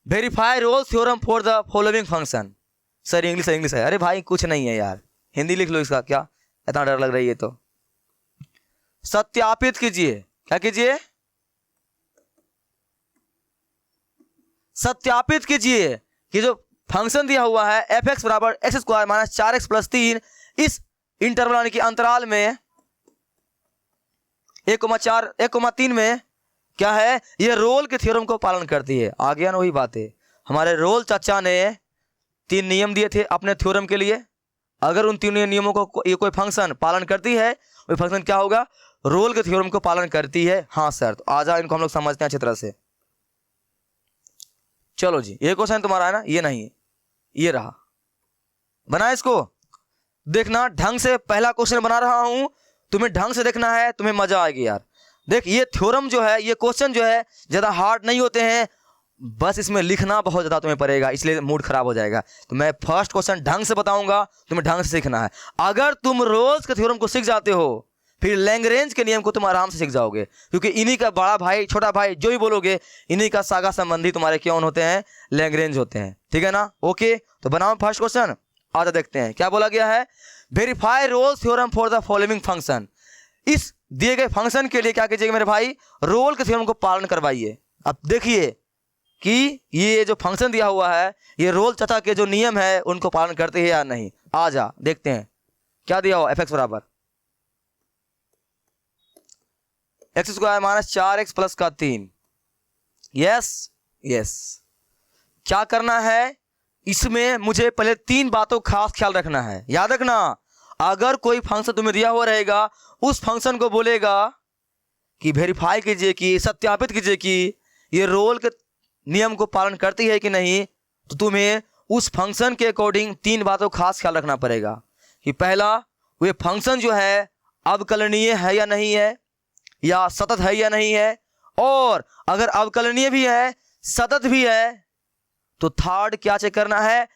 Speaker 1: verify Rolle's theorem for the following function. Sir English है, अरे भाई कुछ नहीं है यार, हिंदी लिख लो इसका, क्या इतना डर लग रही है। तो सत्यापित कीजिए, क्या कीजिए, सत्यापित कीजिए कि जो फंक्शन दिया हुआ है एफ एक्स बराबर x square minus 4x plus 3, इस इंटरवल यानी कि अंतराल में 1,4 1,3 में क्या है, ये रोल के थ्योरम को पालन करती है। आ गया ना वही बात है, हमारे रोल चाचा ने 3 नियम दिए थे अपने थ्योरम के लिए। अगर उन 3 नियमों को ये कोई फंक्शन पालन करती है, वही फंक्शन क्या होगा, रोल के थ्योरम को पालन करती है। हाँ सर, तो आ जाओ, इनको हम लोग समझते हैं अच्छी तरह से। चलो जी, ये क्वेश्चन तुम्हारा है ना, ये नहीं है, ये रहा, बना इसको देखना ढंग से। पहला क्वेश्चन बना रहा हूं, तुम्हें ढंग से देखना है, तुम्हें मजा आएगी यार। देख ये थ्योरम जो है, ये क्वेश्चन जो है ज्यादा हार्ड नहीं होते हैं, बस इसमें लिखना बहुत ज्यादा तुम्हें पड़ेगा, इसलिए मूड खराब हो जाएगा। तो मैं फर्स्ट क्वेश्चन ढंग से बताऊंगा, तुम्हें ढंग से सीखना है। अगर तुम रोल्स के थ्योरम को सीख जाते हो, फिर लैग्रेंज के नियम को तुम आराम से सीख जाओगे, क्योंकि इन्हीं का बड़ा भाई छोटा भाई जो भी बोलोगे, इन्हीं का सागा संबंधी तुम्हारे कौन होते हैं, लैग्रेंज होते हैं, ठीक है ना। ओके, तो बनाओ फर्स्ट क्वेश्चन, आजा देखते हैं क्या बोला गया है। Verify Rolle's theorem for the following function, इस दिए गए फंक्शन के लिए क्या कीजिएगा मेरे भाई, रोल के थ्योरम को पालन करवाइए। अब देखिए कि ये जो फंक्शन दिया हुआ है, ये रोल चाचा के जो नियम है उनको पालन करते हैं या नहीं। आ जा देखते हैं क्या दिया हुआ, एफ एक्स बराबर x square minus 4x plus का 3। यस, क्या करना है इसमें, मुझे पहले 3 बातों का खास ख्याल रखना है। याद रखना, अगर कोई फंक्शन तुम्हें दिया हुआ रहेगा, उस फंक्शन को बोलेगा कि वेरीफाई कीजिए, कि सत्यापित कीजिए कि ये रोल के नियम को पालन करती है कि नहीं, तो तुम्हें उस फंक्शन के अकॉर्डिंग 3 बातों का खास ख्याल रखना पड़ेगा। कि पहला, वे फंक्शन जो है अवकलनीय है या नहीं है, या सतत है या नहीं है, और अगर अवकलनीय भी है सतत भी है, तो थर्ड क्या चेक करना है,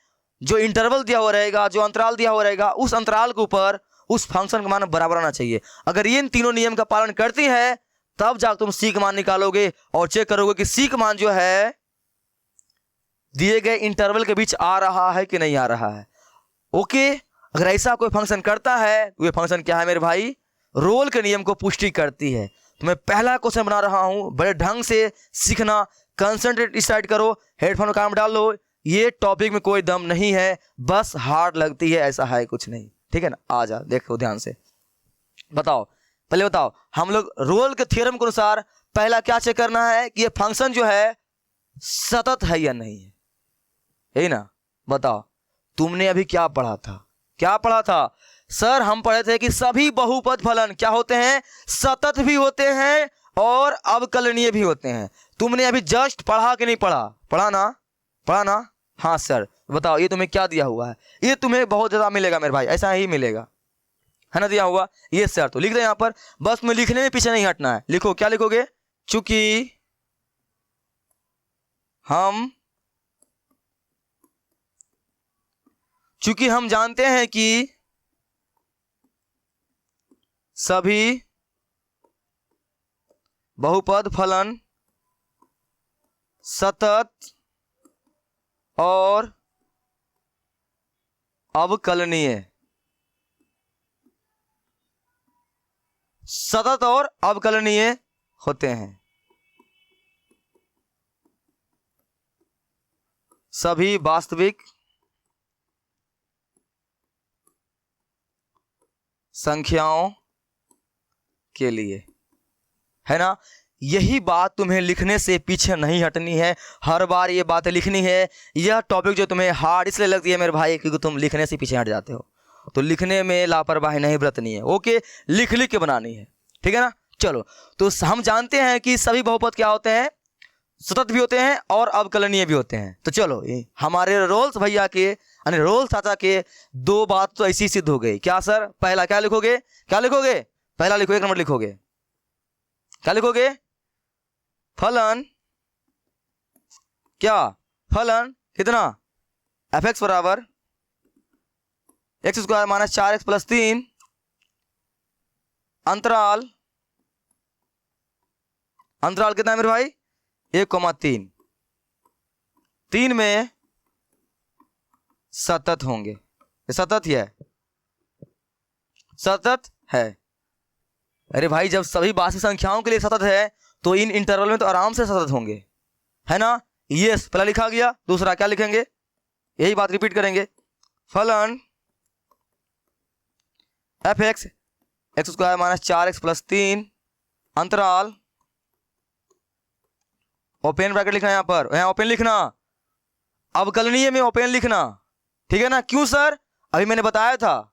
Speaker 1: जो इंटरवल दिया हुआ रहेगा, जो अंतराल दिया हुआ रहेगा, उस अंतराल के ऊपर उस फंक्शन का मान बराबर आना चाहिए। अगर ये इन तीनों नियम का पालन करती है, तब जाकर तुम सी का मान निकालोगे और चेक करोगे कि सी का मान जो है दिए गए इंटरवल के बीच आ रहा है कि नहीं आ रहा है। ओके, अगर ऐसा कोई फंक्शन करता है, तो ये फंक्शन क्या है मेरे भाई, रोल के नियम को पुष्टि करती है। तो मैं पहला क्वेश्चन बना रहा हूं, बड़े ढंग से सीखना, कंसंट्रेट डिसाइड करो, हेडफोन काम डाल लो। ये टॉपिक में कोई दम नहीं है, बस हार्ड लगती है, ऐसा है कुछ नहीं, ठीक है ना। आ जा देखो ध्यान से, बताओ पहले बताओ, हम लोग रोल के थ्योरम के अनुसार पहला क्या चेक करना है कि ये फंक्शन जो है सतत है या नहीं है, यही ना। बताओ तुमने अभी क्या पढ़ा था, सर हम पढ़े थे कि सभी बहुपद फलन क्या होते हैं, सतत भी होते हैं और अवकलनीय भी होते हैं। तुमने अभी जस्ट पढ़ा कि नहीं पढ़ा ना। हाँ सर, बताओ ये तुम्हें क्या दिया हुआ है, ये तुम्हें बहुत ज्यादा मिलेगा मेरे भाई, ऐसा ही मिलेगा, है ना, दिया हुआ। ये सर तो लिख दे यहाँ पर, बस में लिखने में पीछे नहीं हटना है। लिखो, क्या लिखोगे, चूंकि हम चूंकि हम जानते हैं कि सभी बहुपद फलन सतत और अवकलनीय, सतत और अवकलनीय होते हैं। सभी वास्तविक संख्याओं के लिए, है ना। यही बात तुम्हें लिखने से पीछे नहीं हटनी है, हर बार ये बातें लिखनी है। यह टॉपिक जो तुम्हें हार्ड इसलिए लगती है मेरे भाई क्योंकि तुम लिखने से पीछे हट जाते हो, तो लिखने में लापरवाही नहीं बरतनी है। ओके, लिख लिख के बनानी है, ठीक है ना। चलो, तो हम जानते हैं कि सभी बहुपद क्या होते हैं, सतत भी होते हैं और अवकलनीय भी होते हैं। तो चलो, हमारे रोल्स भैया के यानी रोल्स चाचा के दो बात तो ऐसी सिद्ध हो गई। क्या सर? पहला क्या लिखोगे? क्या लिखोगे? पहला लिखो, 1 नंबर लिखोगे। क्या लिखोगे? फलन क्या? फलन कितना? fx बराबर x² माइनस 4x प्लस 3 अंतराल कितना है मेरे भाई? 1,3। 3 में सतत होंगे। ये सतत ही है, सतत है। अरे भाई, जब सभी वास्तविक संख्याओं के लिए सतत है तो इन इंटरवल में तो आराम से सतत होंगे, है ना। ये पहला लिखा गया। दूसरा क्या लिखेंगे? यही बात रिपीट करेंगे। फलन fx x² minus 4x plus 3 अंतराल, ओपन ब्रैकेट लिखना, यहां पर यहां ओपन लिखना, अवकलनीय में ओपन लिखना, ठीक है ना। क्यों सर? अभी मैंने बताया था,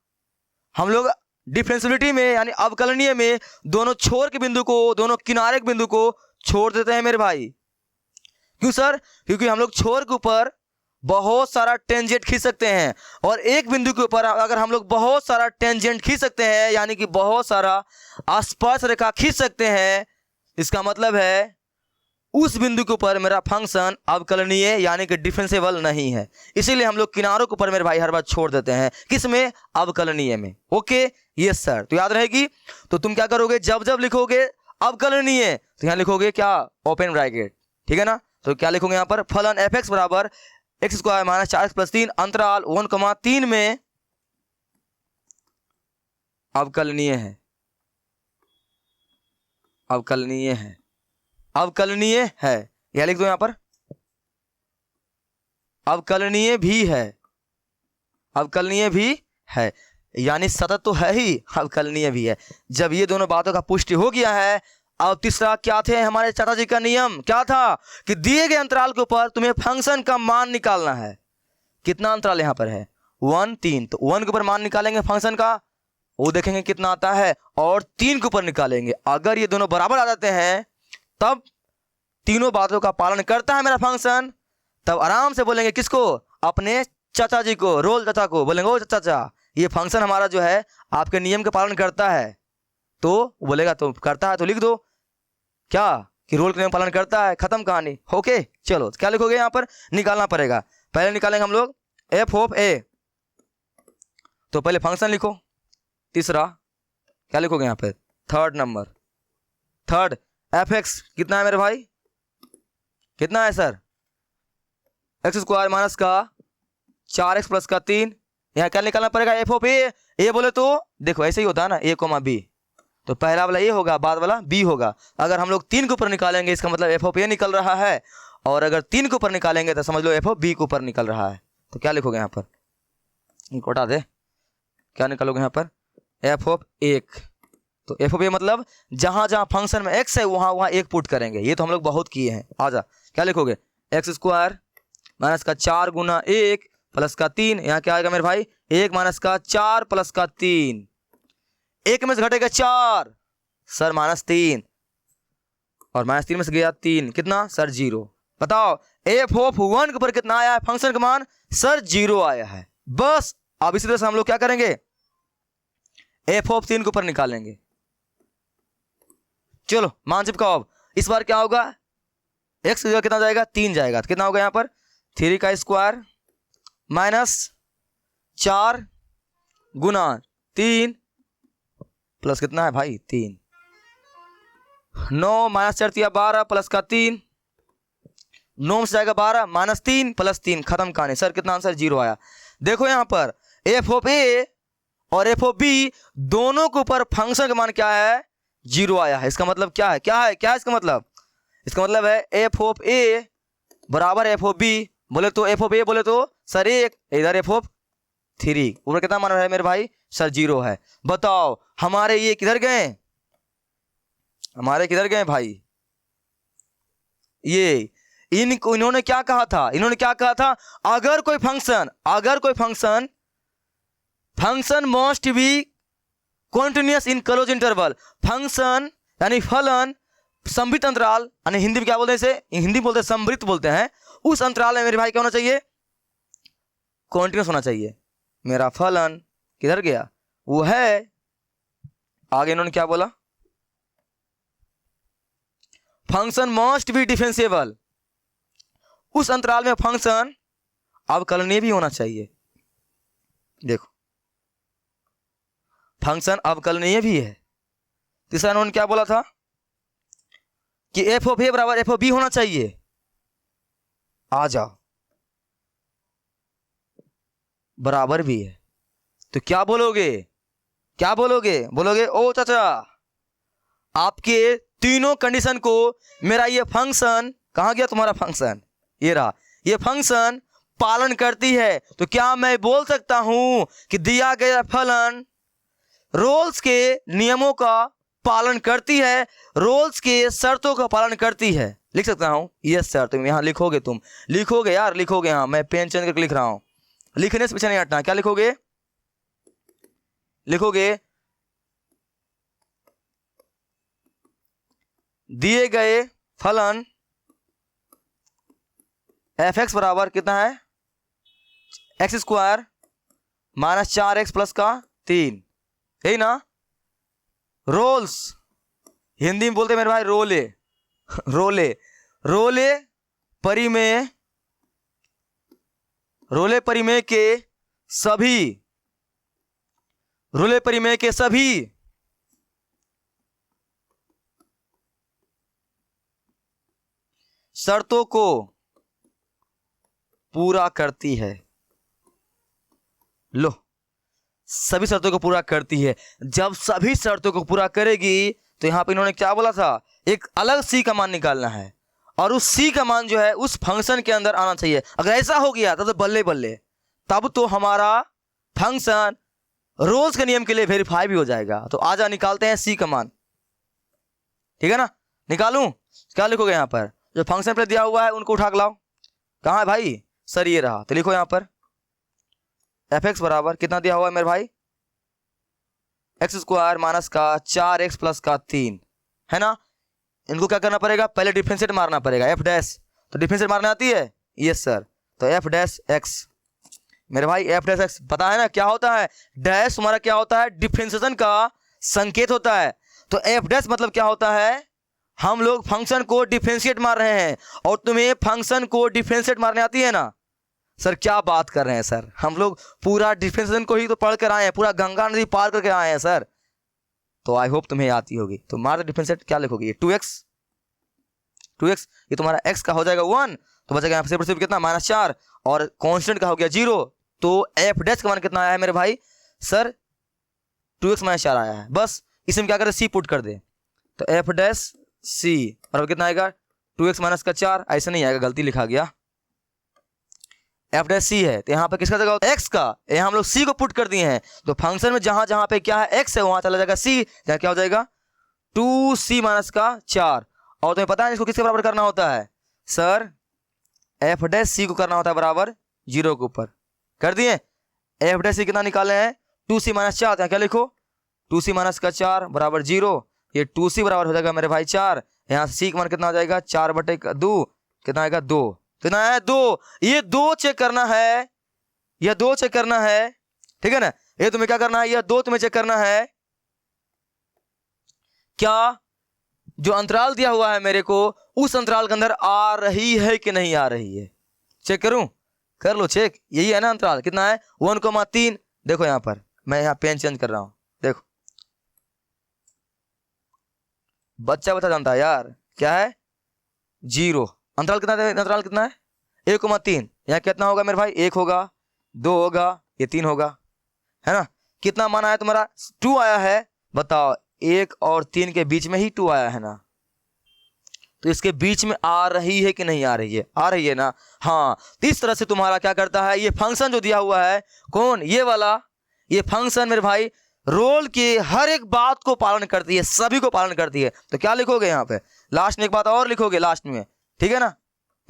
Speaker 1: हम लोग डिफरेंशियबिलिटी में यानी अवकलनीय में दोनों छोर के बिंदु को, दोनों किनारे के बिंदु को छोड़ देते हैं मेरे भाई। क्यों सर? क्योंकि हम लोग छोर के ऊपर बहुत सारा टेंजेंट खींच सकते हैं, और एक बिंदु के ऊपर अगर हम लोग बहुत सारा टेंजेंट खींच सकते हैं यानी कि बहुत सारा स्पर्श रेखा खींच सकते हैं, इसका मतलब है उस बिंदु के ऊपर मेरा फंक्शन अवकलनीय यानी कि डिफरेंशिएबल नहीं है। इसीलिए हम लोग किनारों के ऊपर मेरे भाई हर बार छोड़ देते हैं। किसमें? अवकलनीय में। Okay, yes sir. तो याद रहेगी। तो तुम क्या करोगे? जब जब लिखोगे अवकलनीय तो यहां लिखोगे क्या? ओपन ब्रैकेट, ठीक है ना। तो क्या लिखोगे यहां पर? फलन fx बराबर x² माइनस 4x प्लस 3 अंतराल 1,3 में अवकलनीय है, अवकलनीय है, अवकलनीय है। यह लिख दो यहां पर, अवकलनीय भी है, अवकलनीय भी है, यानी सतत तो है ही, अवकलनीय भी है। जब ये दोनों बातों का पुष्टि हो गया है, अब तीसरा क्या थे हमारे चाचा जी का नियम? क्या था कि दिए गए अंतराल के ऊपर तुम्हें फंक्शन का मान निकालना है। कितना अंतराल यहां पर है? 1, 3। तो 1 के ऊपर मान निकालेंगे फंक्शन का, वो देखेंगे कितना आता है, और 3 के ऊपर निकालेंगे। अगर ये दोनों बराबर आ जाते हैं, तब तीनों बातों का पालन करता है मेरा फंक्शन, तब आराम से बोलेंगे किसको? अपने चाचा जी को, रोल चाचा को बोलेंगे, ओ चाचा ये फंक्शन हमारा जो है आपके नियम का पालन करता है। तो बोलेगा तो करता है तो लिख दो क्या कि रोल के नियम पालन करता है, खत्म कहानी। ओके, चलो क्या लिखोगे यहां पर? निकालना पड़ेगा। पहले निकालेंगे हम लोग f ऑफ a, तो पहले फंक्शन लिखो। तीसरा क्या लिखोगे यहां पे? थर्ड नंबर, थर्ड fx कितना है मेरे भाई? कितना है सर? x² माइनस का 4x प्लस का 3। यहाँ क्या निकालना पड़ेगा? f ऑफ a बोले तो देखो ऐसे ही होता है ना, a, b। तो पहला वाला a होगा, बाद वाला b होगा। अगर हम लोग 3 के ऊपर निकालेंगे इसका मतलब f ऑफ a निकल रहा है, और अगर 3 के ऊपर निकालेंगे तो समझ लो f ऑफ b के ऊपर निकल रहा है। तो क्या लिखोगे यहाँ पर? इनको हटा दे। क्या निकालोगे यहाँ पर? f of 1। तो f ऑफ a मतलब जहां जहां फंक्शन में x है वहां वहां 1 पुट करेंगे। ये तो हम लोग बहुत किए हैं। आजा, क्या लिखोगे? x² माइनस का 4 गुना 1 प्लस का 3। यहाँ क्या आएगा मेरे भाई? 1 माइनस का 4 प्लस का 3। 1 में से घटेगा 4 सर, -3, और -3 में से गया 3, कितना सर? 0। बताओ f ऑफ 1 के ऊपर कितना आया है फंक्शन का मान? सर 0 आया है। बस अब इसी तरह से हम लोग क्या करेंगे? f ऑफ 3 के ऊपर निकालेंगे। चलो मान चिपकाओ। अब इस बार क्या होगा? एक्स की जगह कितना जाएगा 3 जाएगा, तो कितना होगा यहाँ पर 3 का स्क्वायर माइनस 4 गुना 3 प्लस कितना है भाई 3, 9 माइनस 4 दिया 12 प्लस का 3, 9 से जाएगा 12 माइनस 3 प्लस 3, खत्म कहानी। सर कितना आंसर 0 आया। देखो यहाँ पर एफ ऑफ ए और एफ ऑफ बी दोनों के ऊपर फंक्शन का मान क्या है 0 आया है। इसका मतलब क्या है, क्या है इसका मतलब? इसका मतलब है एफ ऑफ ए बराबर एफ ऑफ बी, बोले तो एफ ऑफ ए बोले तो सर 1, इधर एफ ऑफ 3, ऊपर कितना मान है मेरे भाई सर 0 है। बताओ हमारे ये किधर गए, हमारे किधर गए भाई? ये इन्होंने क्या कहा था, इन्होंने क्या कहा था, अगर कोई function must be continuous in close interval, function यानी फलन समृत अंतराल, यानी हिंदी में क्या बोलते हैं इसे, हिंदी बोलते हैं समृत बोलते हैं, उस अंतराल में मेरे भाई क्या होना चाहिए कॉन्टिन्यूस होना चाहिए। मेरा फलन किधर गया, वो है आगे इन्होंने क्या बोला, फंक्शन मस्ट बी डिफरेंशिएबल, उस अंतराल में फंक्शन अवकलनीय भी होना चाहिए। देखो फंक्शन अवकलनीय भी है। तीसरा इन्होंने क्या बोला था कि एफ ऑफ ए बराबर एफ ऑफ बी होना चाहिए। आ जाओ बराबर भी है तो क्या बोलोगे, क्या बोलोगे, बोलोगे ओ चाचा आपके तीनों कंडीशन को मेरा ये फंक्शन, कहाँ गया तुम्हारा फंक्शन, ये रहा, ये फंक्शन पालन करती है। तो क्या मैं बोल सकता हूं कि दिया गया फलन रोल्स के नियमों का पालन करती है, रोल्स के शर्तों का पालन करती है? लिख सकता हूं यस सर। तुम यहां लिखोगे, तुम लिखोगे यार, लिखोगे, हाँ मैं पेन चेंज करके लिख रहा हूं, लिखने से पीछे नहीं हटना। क्या लिखोगे, लिखोगे दिए गए फलन एफ एक्स बराबर कितना है x square minus 4x plus का 3, यही ना, रोल्स हिंदी में बोलते हैं मेरे भाई रोले, रोले, रोले परिमेय, रोले परिमेय के सभी, रोले परिमेय के सभी शर्तों को पूरा करती है। लो सभी शर्तों को पूरा करती है। जब सभी शर्तों को पूरा करेगी तो यहां पे इन्होंने क्या बोला था, एक अलग सी का मान निकालना है और उस सी का मान जो है उस फंक्शन के अंदर आना चाहिए। अगर ऐसा हो गया तो बल्ले बल्ले, तब तो हमारा फंक्शन रोल्स के नियम के लिए वेरीफाई भी हो जाएगा। तो आजा निकालते हैं सी का मान, ठीक है ना, निकालूं? क्या लिखोगे यहां पर, जो फंक्शन पे दिया हुआ है उनको उठा के लाओ। कहां है भाई सर, ये रहा। तो लिखो यहां पर एफ एक्स बराबर कितना दिया हुआ है मेरे भाई, एक्स स्क्वायर माइनस का 4x प्लस का 3, है ना। इनको क्या करना पड़ेगा, पहले डिफरेंशिएट मारना पड़ेगा, एफ डैश। तो डिफरेंशिएट मारने आती है, यस सर। तो एफ डैश एक्स मेरे भाई, एफ डैश एक्स पता है ना क्या होता है, डैश तुम्हारा क्या होता है, डिफरेंशिएशन का संकेत होता है। तो एफ डैश मतलब क्या होता है, हम लोग फंक्शन को डिफरेंशिएट मार रहे हैं और तुम्हें फंक्शन को डिफरेंशिएट मारने आती है ना। सर क्या बात कर रहे हैं सर, हम लोग पूरा डिफरेंशिएशन को ही तो पढ़ कर आए हैं, पूरा गंगा नदी पार करके आए हैं सर। तो आई होप तुम्हें आती होगी। तो मार दो डिफरेंशिएट, क्या लिखोगे, ये 2x, ये तुम्हारा x का हो जाएगा 1, तो बचेगा यहाँ से सिर्फ कितना -4 और कांस्टेंट का हो गया 0। तो एफ डैश का मान कितना आया है मेरे भाई, सर 2x - 4 आया है। बस इसमें क्या करें, सी पुट कर दे, तो एफ डैश सी और कितना आएगा 2x - 4, ऐसा नहीं आएगा, गलती लिखा गया, एफ डैश सी है। तो यहाँ पे किसका जगह एक्स का, यहाँ हम लोग सी को पुट कर दिए हैं। तो फंक्शन में जहां जहां पे क्या है एक्स है वहां चला जाएगा सी, जहां क्या हो जाएगा 2c - 4। और तुम्हें पता है इसको किसके बराबर करना होता है सर, एफ डैश सी को करना होता है बराबर 0 के ऊपर, कर दिए। एफ डैश सी कितना निकाले हैं 2c - 4, यहाँ क्या लिखो 2c - 4 बराबर 0, ये 2c बराबर हो जाएगा मेरे भाई 4, यहाँ सी का मान कितना हो जाएगा 4/2, कितना आएगा 2, कितना है 2, ये 2 चेक करना है, यह 2 चेक करना है, ठीक है ना। ये तुम्हें क्या करना है, यह 2 तुम्हें चेक करना है क्या जो अंतराल दिया हुआ है मेरे को, उस अंतराल के अंदर आ रही है कि नहीं आ रही है। चेक करूं? कर लो चेक। यही है ना अंतराल, कितना है 1,3। देखो यहां पर मैं यहाँ पेन चेंज कर रहा हूं, देखो बच्चा जानता है यार क्या है 0। अंतराल कितना है? अंतराल कितना है 1,3। यहाँ कितना होगा मेरे भाई? 1 होगा, 2 होगा, ये 3 होगा, है ना। कितना मान आया तुम्हारा? 2 आया है। बताओ 1 और 3 के बीच में ही 2 आया है ना, तो इसके बीच में आ रही है कि नहीं आ रही है? आ रही है ना। हाँ, तो इस तरह से तुम्हारा क्या करता है ये फंक्शन जो दिया हुआ है, कौन? ये वाला, ये फंक्शन मेरे भाई रोल के हर एक बात को पालन करती है, सभी को पालन करती है। तो क्या लिखोगे यहाँ पे? लास्ट में एक बात और लिखोगे लास्ट में, ठीक है ना।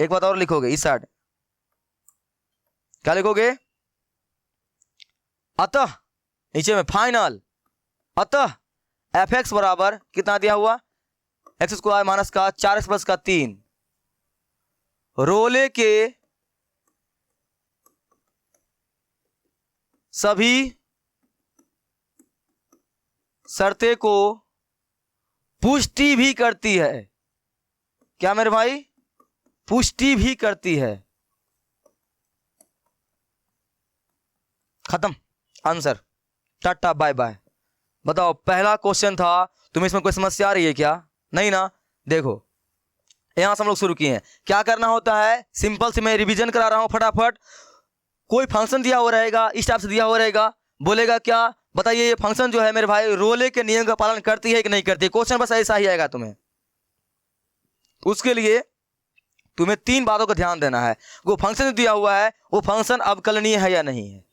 Speaker 1: एक बात और लिखोगे इस साइड, क्या लिखोगे? अतः नीचे में फाइनल, अतः fx बराबर कितना दिया हुआ? एक्स स्क्वायर माइनस का 4x प्लस का 3 रोले के सभी शर्तें को पुष्टि भी करती है। क्या मेरे भाई? पुष्टि भी करती है। खत्म आंसर, टाटा बाय बाय। बताओ पहला क्वेश्चन था, तुम्हें इसमें कोई समस्या आ रही है क्या? नहीं ना। देखो यहां से हम लोग शुरू किए हैं। क्या करना होता है? सिंपल से मैं रिवीजन करा रहा हूं फटाफट। कोई फंक्शन दिया हुआ रहेगा, इस टाइप से दिया हुआ रहेगा, बोलेगा क्या? बताइए ये फंक्शन जो है मेरे भाई रोले के नियम का पालन करती है कि नहीं करती है। क्वेश्चन बस ऐसा ही आएगा तुम्हें। उसके लिए तुम्हें 3 बातों का ध्यान देना है। वो फंक्शन दिया हुआ है, वो फंक्शन अवकलनीय है या नहीं है,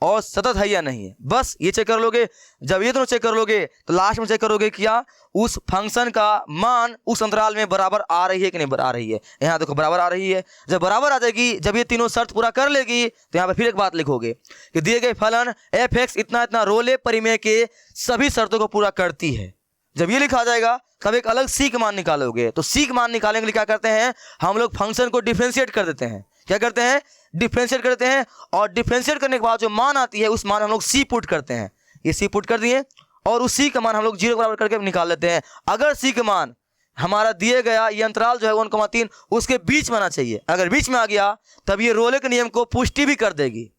Speaker 1: और सतत है या नहीं है। बस ये चेक कर लोगे। जब ये दोनों चेक कर लोगे तो लास्ट में चेक करोगे क्या उस फंक्शन का मान उस अंतराल में बराबर आ रही है कि नहीं आ रही है। यहाँ देखो बराबर आ रही है। जब बराबर आ जाएगी, जब ये तीनों शर्त पूरा कर लेगी, तो यहाँ पे फिर एक बात लिखोगे कि दिए गए फलन f(x) इतना इतना रोले परिमेय के सभी शर्तों को पूरा करती है। जब ये लिखा जाएगा तब एक अलग सी का मान निकालोगे। तो सी का मान निकालने के लिए क्या करते हैं हम लोग? फंक्शन को डिफ्रेंशिएट कर देते हैं। क्या करते हैं? डिफ्रेंशिएट करते हैं। और डिफ्रेंशिएट करने के बाद जो मान आती है उस मान हम लोग सी पुट करते हैं। ये सी पुट कर दिए और उस सी का मान हम लोग 0 बराबर करके निकाल लेते हैं। अगर सी का मान हमारा दिए गया ये अंतराल जो है 1,3 उसके बीच में आना चाहिए। अगर बीच में आ गया तब ये रोले के नियम को पुष्टि भी कर देगी।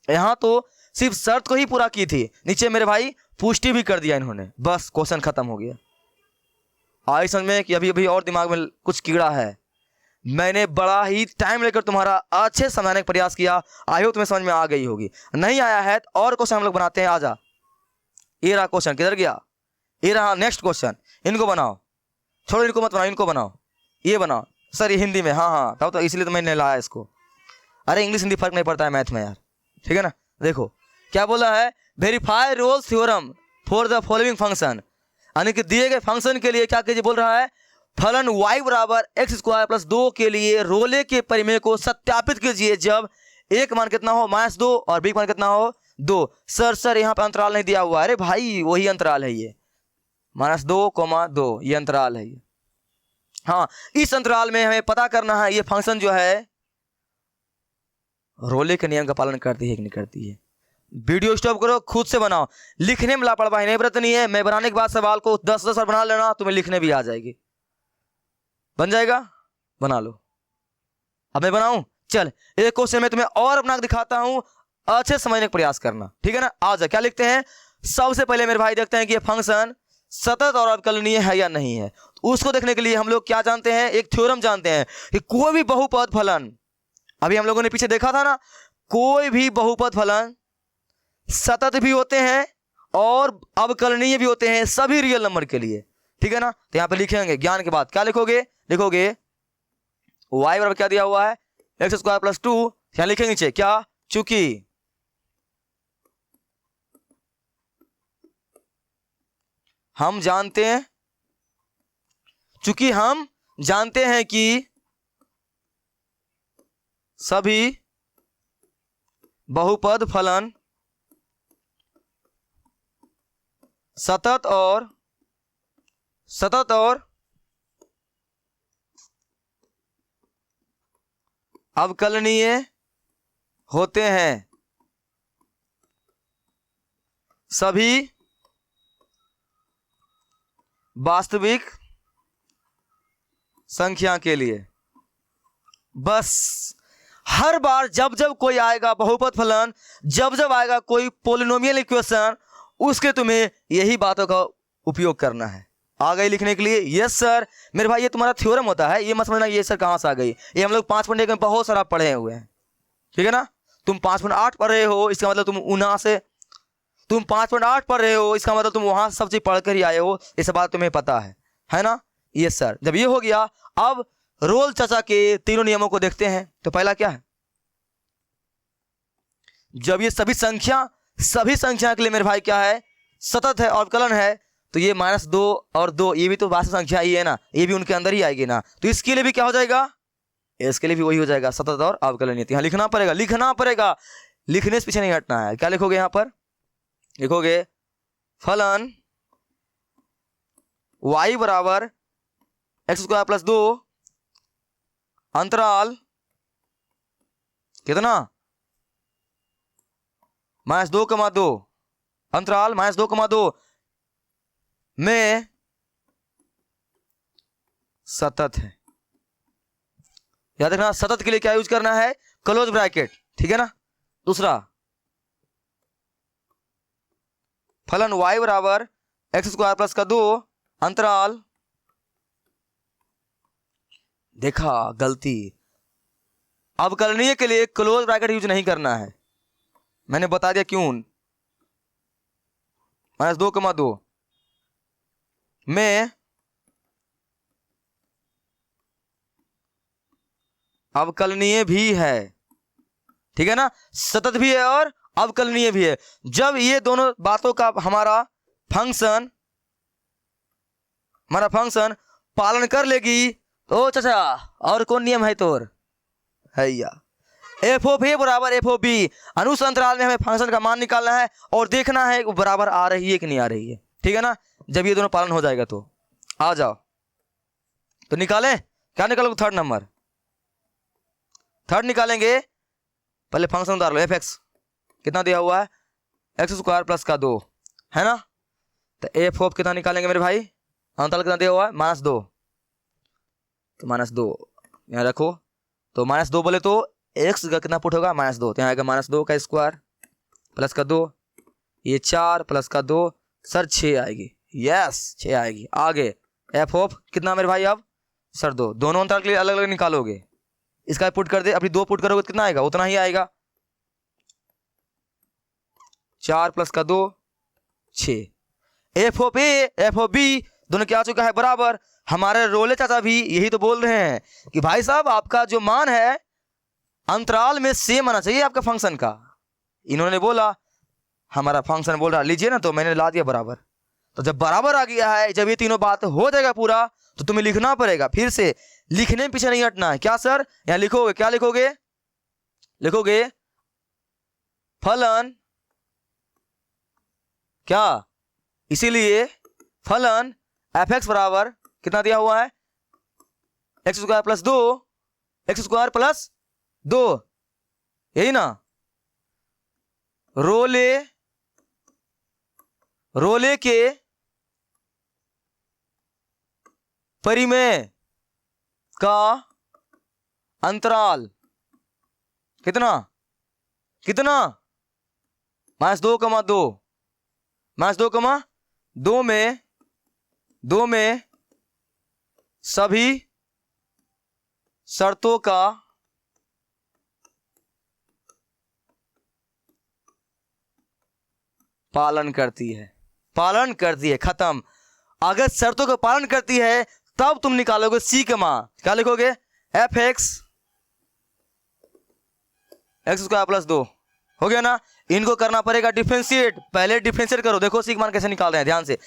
Speaker 1: यहाँ तो सिर्फ शर्त को ही पूरा की थी, नीचे मेरे भाई पुष्टि भी कर दिया इन्होंने। बस क्वेश्चन खत्म हो गया। आई समझ में कि अभी अभी और दिमाग में कुछ कीड़ा है। मैंने बड़ा ही टाइम लेकर तुम्हारा अच्छे समझाने का प्रयास किया। आई हो तुम्हें समझ में आ गई होगी। नहीं आया है तो और क्वेश्चन हम लोग बनाते हैं। आजा, ये रहा क्वेश्चन, किधर गया? ये रहा नेक्स्ट क्वेश्चन। इनको बनाओ, छोड़ो इनको मत बनाओ, इनको बनाओ। ये बनाओ सर, ये हिंदी में। हाँ हाँ, तब तो इसलिए तो मैंने लाया इसको। अरे इंग्लिश हिंदी फर्क नहीं पड़ता है मैथ में यार, ठीक है ना। देखो क्या बोला है, verify Rolle's theorem for the following function. यानी कि दिए गए फंक्शन के लिए क्या कीजिए बोल रहा है, फलन y बराबर एक्स स्क्वायर प्लस 2 के लिए रोले के परिमेय को सत्यापित कीजिए जब a का मान कितना हो -2 और b का मान कितना हो 2। सर यहाँ पे अंतराल नहीं दिया हुआ। अरे भाई वही अंतराल है ये, -2,2 ये अंतराल है ये। हाँ, इस अंतराल में हमें पता करना है ये फंक्शन जो है रोले के नियम का पालन करती है कि नहीं करती है। वीडियो स्टॉप करो, खुद से बनाओ। लिखने में लापरवाही नहीं बरतनी है। मैं बनाने के बाद सवाल को 10-10 बार बना लेना, तुम्हें लिखने भी आ जाएगी। बन जाएगा, बना लो। अब मैं बनाऊं? चल एक क्वेश्चन में तुम्हें और अपना दिखाता हूं, अच्छे समझने का प्रयास करना, ठीक है ना। आ जा, क्या लिखते हैं? सबसे पहले मेरे भाई देखते हैं कि ये फंक्शन सतत और अवकलनीय है या नहीं है। उसको देखने के लिए हम लोग क्या जानते हैं, एक थ्योरम जानते हैं कि कोई भी बहुपद फलन, अभी हम लोगों ने पीछे देखा था ना, कोई भी बहुपद फलन सतत भी होते हैं और अवकलनीय भी होते हैं सभी रियल नंबर के लिए, ठीक है ना। तो यहां पे लिखेंगे ज्ञान के बाद क्या लिखोगे, लिखोगे y बराबर क्या दिया हुआ है एक्स स्क्वायर प्लस 2। यहां लिखेंगे नीचे क्या, चूंकि हम जानते हैं कि सभी बहुपद फलन सतत और अवकलनीय होते हैं। सभी वास्तविक संख्या के लिए। बस हर बार जब जब कोई आएगा बहुपद फलन, जब जब आएगा कोई पोलिनोमियल इक्वेशन, उसके तुम्हें यही बातों का उपयोग करना है। आ गई लिखने के लिए? Yes sir. मेरे भाई ये तुम्हारा थ्योरम होता है, ये मत समझना ये सर कहाँ से आ गई, ये हम लोग 5.1 में बहुत सारा पढ़े हुए हैं, ठीक है ना। तुम 5.8 पढ़ रहे हो, इसका मतलब तुम उन्हा से, तुम 5.8 पढ़ रहे हो, इसका मतलब तुम वहां सब चीज पढ़ कर ही आए हो, ये सब बात तुम्हें पता है ना। Yes sir. जब ये हो गया, अब रोल चाचा के तीनों नियमों को देखते हैं। तो पहला क्या है, जब ये सभी संख्या के लिए मेरे भाई क्या है, सतत है, अवकलन है, तो ये -2 और 2 ये भी तो वास्तविक संख्या ही है ना, ये भी उनके अंदर ही आएगी ना, तो इसके लिए भी क्या हो जाएगा, इसके लिए भी वही हो जाएगा, सतत और अवकलनीय। यहाँ लिखना पड़ेगा, लिखने से पीछे नहीं हटना है। क्या लिखोगे यहाँ पर, लिखोगे फलन y बराबर x² + 2 अंतराल कितना, -2,2 अंतराल -2,2 में सतत है। याद रखना, सतत के लिए क्या यूज करना है, क्लोज ब्रैकेट, ठीक है ना। दूसरा, फलन y बराबर x² + 2 अंतराल, देखा गलती, अवकलनीय के लिए क्लोज ब्रैकेट यूज नहीं करना है, मैंने बता दिया क्यों। -2,2 में अवकलनीय भी है, ठीक है ना, सतत भी है और अवकलनीय भी है। जब ये दोनों बातों का हमारा फंक्शन पालन कर लेगी, तो चाचा और कौन नियम है तोर, हैया f(a) बराबर f(b), अनुस अंतराल में हमें फंक्शन का मान निकालना है और देखना है वो बराबर आ रही है कि नहीं आ रही है, ठीक है ना। जब ये दोनों पालन हो जाएगा तो आ जाओ, तो निकालें, क्या निकालोगे, थर्ड नंबर, थर्ड निकालेंगे। पहले फंक्शन उतार लो, f(x) कितना दिया हुआ है, x² + 2 है ना, तो f(of) कितना निकालेंगे मेरे भाई, अंतराल कितना दिया हुआ है, -2, तो -2 यहाँ रखो, तो -2 बोले तो x का कितना पुट होगा, -2, तो यहाँ आएगा -2 का स्क्वायर + 2, ये 4 + 2 सर 6 आएगी, यस 6 आएगी। आगे f(of) कितना मेरे भाई, अब सर 2, दोनों अंतराल के लिए अलग अलग निकालोगे, इसका पुट कर दे, अपनी 2 पुट करोगे तो कितना आएगा, उतना ही आएगा, 4 + 2 6। f(a) f(b) दोनों क्या आ चुका है बराबर। हमारे रोले चाचा भी यही तो बोल रहे हैं कि भाई साहब आपका जो मान है अंतराल में सेम आना चाहिए आपका फंक्शन का। इन्होंने बोला, हमारा फंक्शन बोल रहा लीजिए ना, तो मैंने ला दिया बराबर। तो जब बराबर आ गया है, जब ये तीनों बात हो जाएगा पूरा, तो तुम्हें लिखना पड़ेगा, फिर से लिखने में पीछे नहीं हटना है। क्या सर, यहां लिखोगे, क्या लिखोगे, लिखोगे फलन क्या, इसीलिए फलन f(x) बराबर कितना दिया हुआ है, x² + 2 x² + 2, यही ना, रोले के परिमेय का अंतराल कितना -2,2 में सभी शर्तों का पालन करती है, खत्म। अगर शर्तों का पालन करती है तब तुम निकालोगे c का मान, क्या लिखोगे, f(x) x² + 2 हो गया ना। इनको करना पड़ेगा डिफरेंशिएट, पहले डिफरेंशिएट करो, देखो c का मान कैसे निकाल रहे हैं, ध्यान से।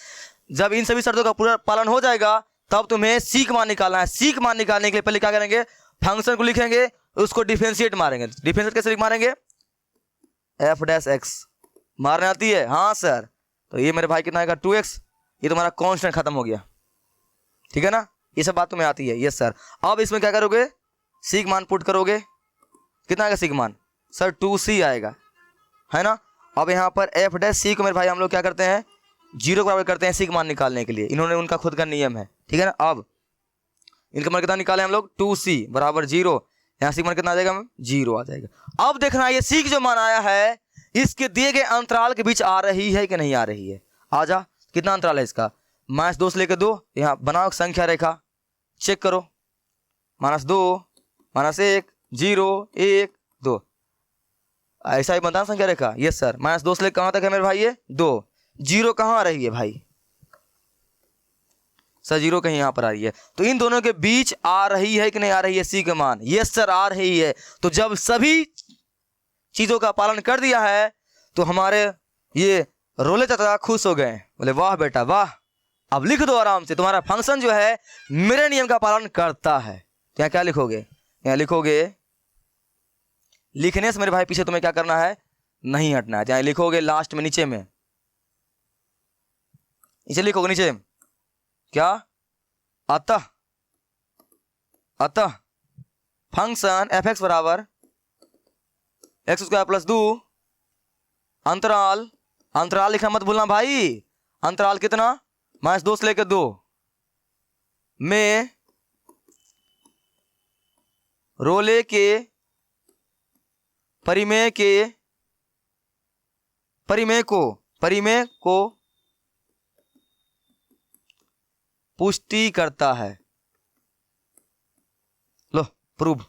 Speaker 1: जब इन सभी शर्तों का पूरा पालन हो जाएगा तब तुम्हें c का मान निकालना है। c का मान निकालने के लिए पहले क्या करेंगे, फंक्शन को लिखेंगे, उसको डिफरेंशिएट मारेंगे। डिफरेंशिएट कैसे मारेंगे, f'(x) मारने आती है, हाँ सर। तो ये मेरे भाई कितना आएगा, 2x, ये तुम्हारा कांस्टेंट खत्म हो गया, ठीक है ना, ये सब बात तुम्हें आती है, यस सर। अब इसमें क्या करोगे, c का मान पुट करोगे, कितना आएगा c का मान, सर 2c आएगा, है ना। अब यहाँ पर f' को मेरे भाई हम लोग क्या करते हैं, 0 के बराबर करते हैं c का मान निकालने के लिए, इन्होंने उनका खुद का नियम है, ठीक है ना। अब इनका मान कितना निकाले हम लोग 2c बराबर 0, यहाँ सी मान कितना आ जाएगा, 0 आ जाएगा। अब देखना ये सी जो मान आया है इसके दिए गए अंतराल के बीच आ रही है कि नहीं आ रही है। आ जा, कितना अंतराल है इसका, -2 से लेकर 2, यहाँ बनाओ संख्या रेखा, चेक करो, -2 -1 0 1 2, ऐसा ही बनता है संख्या रेखा। यस सर, -2 से लेकर कहाँ तक है मेरे भाई, ये 2, 0 कहाँ आ रही है भाई सर, 0 कहीं यहाँ पर आ रही है, तो इन दोनों के बीच आ रही है कि नहीं आ रही है सी का मान। यस सर आ रही है। तो जब सभी चीजों का पालन कर दिया है तो हमारे ये रोले चाचा खुश हो गए, बोले वाह बेटा वाह, अब लिख दो आराम से, तुम्हारा फंक्शन जो है मेरे नियम का पालन करता है। तो यहाँ क्या लिखोगे, यहाँ लिखोगे, लिखने से मेरे भाई पीछे तुम्हें क्या करना है, नहीं हटना है। यहाँ लिखोगे लास्ट में नीचे में, इसे लिखोगे नीचे क्या, अतः फंक्शन f(x) बराबर x² + 2 अंतराल, अंतराल लिखना मत भूलना भाई, अंतराल कितना, -2 से लेकर 2 में रोले के परिमेय को पुष्टि करता है। लो प्रूव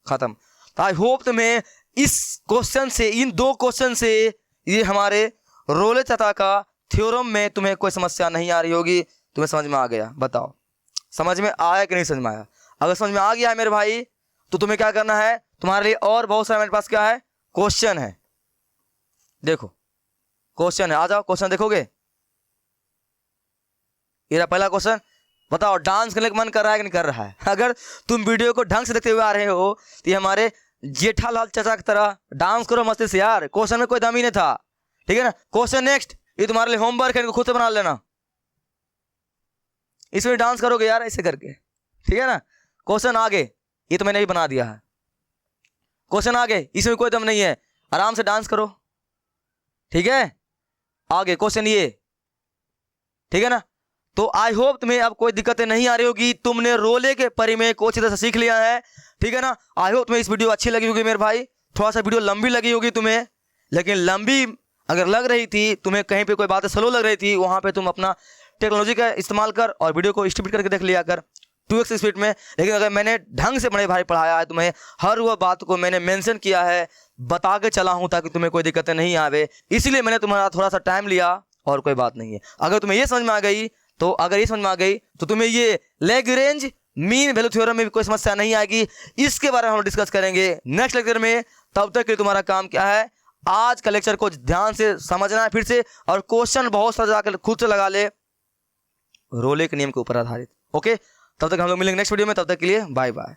Speaker 1: खत्म। तो आई होप तुम्हें इस क्वेश्चन से, इन 2 क्वेश्चन से ये हमारे रोले चाचा का थ्योरम में तुम्हें कोई समस्या नहीं आ रही होगी। तुम्हें समझ में आ गया, बताओ समझ में आया कि नहीं समझ में आया। अगर समझ में आ गया है मेरे भाई तो तुम्हें क्या करना है, तुम्हारे लिए और बहुत सारा मेरे पास क्या है, क्वेश्चन है। देखो क्वेश्चन है, आ जाओ क्वेश्चन देखोगे। ये पहला क्वेश्चन, बताओ डांस करने का मन कर रहा है कि नहीं कर रहा है। अगर तुम वीडियो को ढंग से देखते हुए आ रहे हो तो ये हमारे जेठालाल चाचा की तरह डांस करो मस्ती से यार, क्वेश्चन में कोई दम ही नहीं था, ठीक है ना। क्वेश्चन नेक्स्ट, ये तुम्हारे लिए होमवर्क है, इनको खुद से बना लेना, इसमें डांस करोगे यार ऐसे करके, ठीक है ना। क्वेश्चन आगे, ये तो मैंने भी बना दिया है, क्वेश्चन आगे, इसमें कोई दम नहीं है, आराम से डांस करो, ठीक है। आगे क्वेश्चन ये, ठीक है ना। तो आई होप तुम्हें अब कोई दिक्कतें नहीं आ रही होगी, तुमने रोले के परिमेय को अच्छी तरह से सीख लिया है, ठीक है ना। आई होप तुम्हें इस वीडियो अच्छी लगी होगी मेरे भाई। थोड़ा सा वीडियो लंबी लगी होगी तुम्हें, लेकिन लंबी अगर लग रही थी, तुम्हें कहीं पे कोई बातें स्लो लग रही थी, वहां पे तुम अपना टेक्नोलॉजी का इस्तेमाल कर और वीडियो को स्पीड करके देख लिया कर 2x स्पीड में। लेकिन अगर मैंने ढंग से बड़े भाई पढ़ाया है, तुम्हें हर वह बात को मैंने मेंशन किया है, बता के चला हूं ताकि तुम्हें कोई दिक्कतें नहीं आवे, इसलिए मैंने तुम्हारा थोड़ा सा टाइम लिया, और कोई बात नहीं है। अगर तुम्हें ये समझ में आ गई तो तुम्हें ये लैग्रेंज मीन वैल्यू थ्योरम में भी कोई समस्या नहीं आएगी। इसके बारे में हम डिस्कस करेंगे नेक्स्ट लेक्चर में। तब तक के लिए तुम्हारा काम क्या है, आज का लेक्चर को ध्यान से समझना है फिर से, और क्वेश्चन बहुत सारा जाकर खुद से लगा ले रोले के नियम के ऊपर आधारित। ओके, तब तक हम लोग मिलेंगे नेक्स्ट वीडियो में, तब तक के लिए बाय बाय।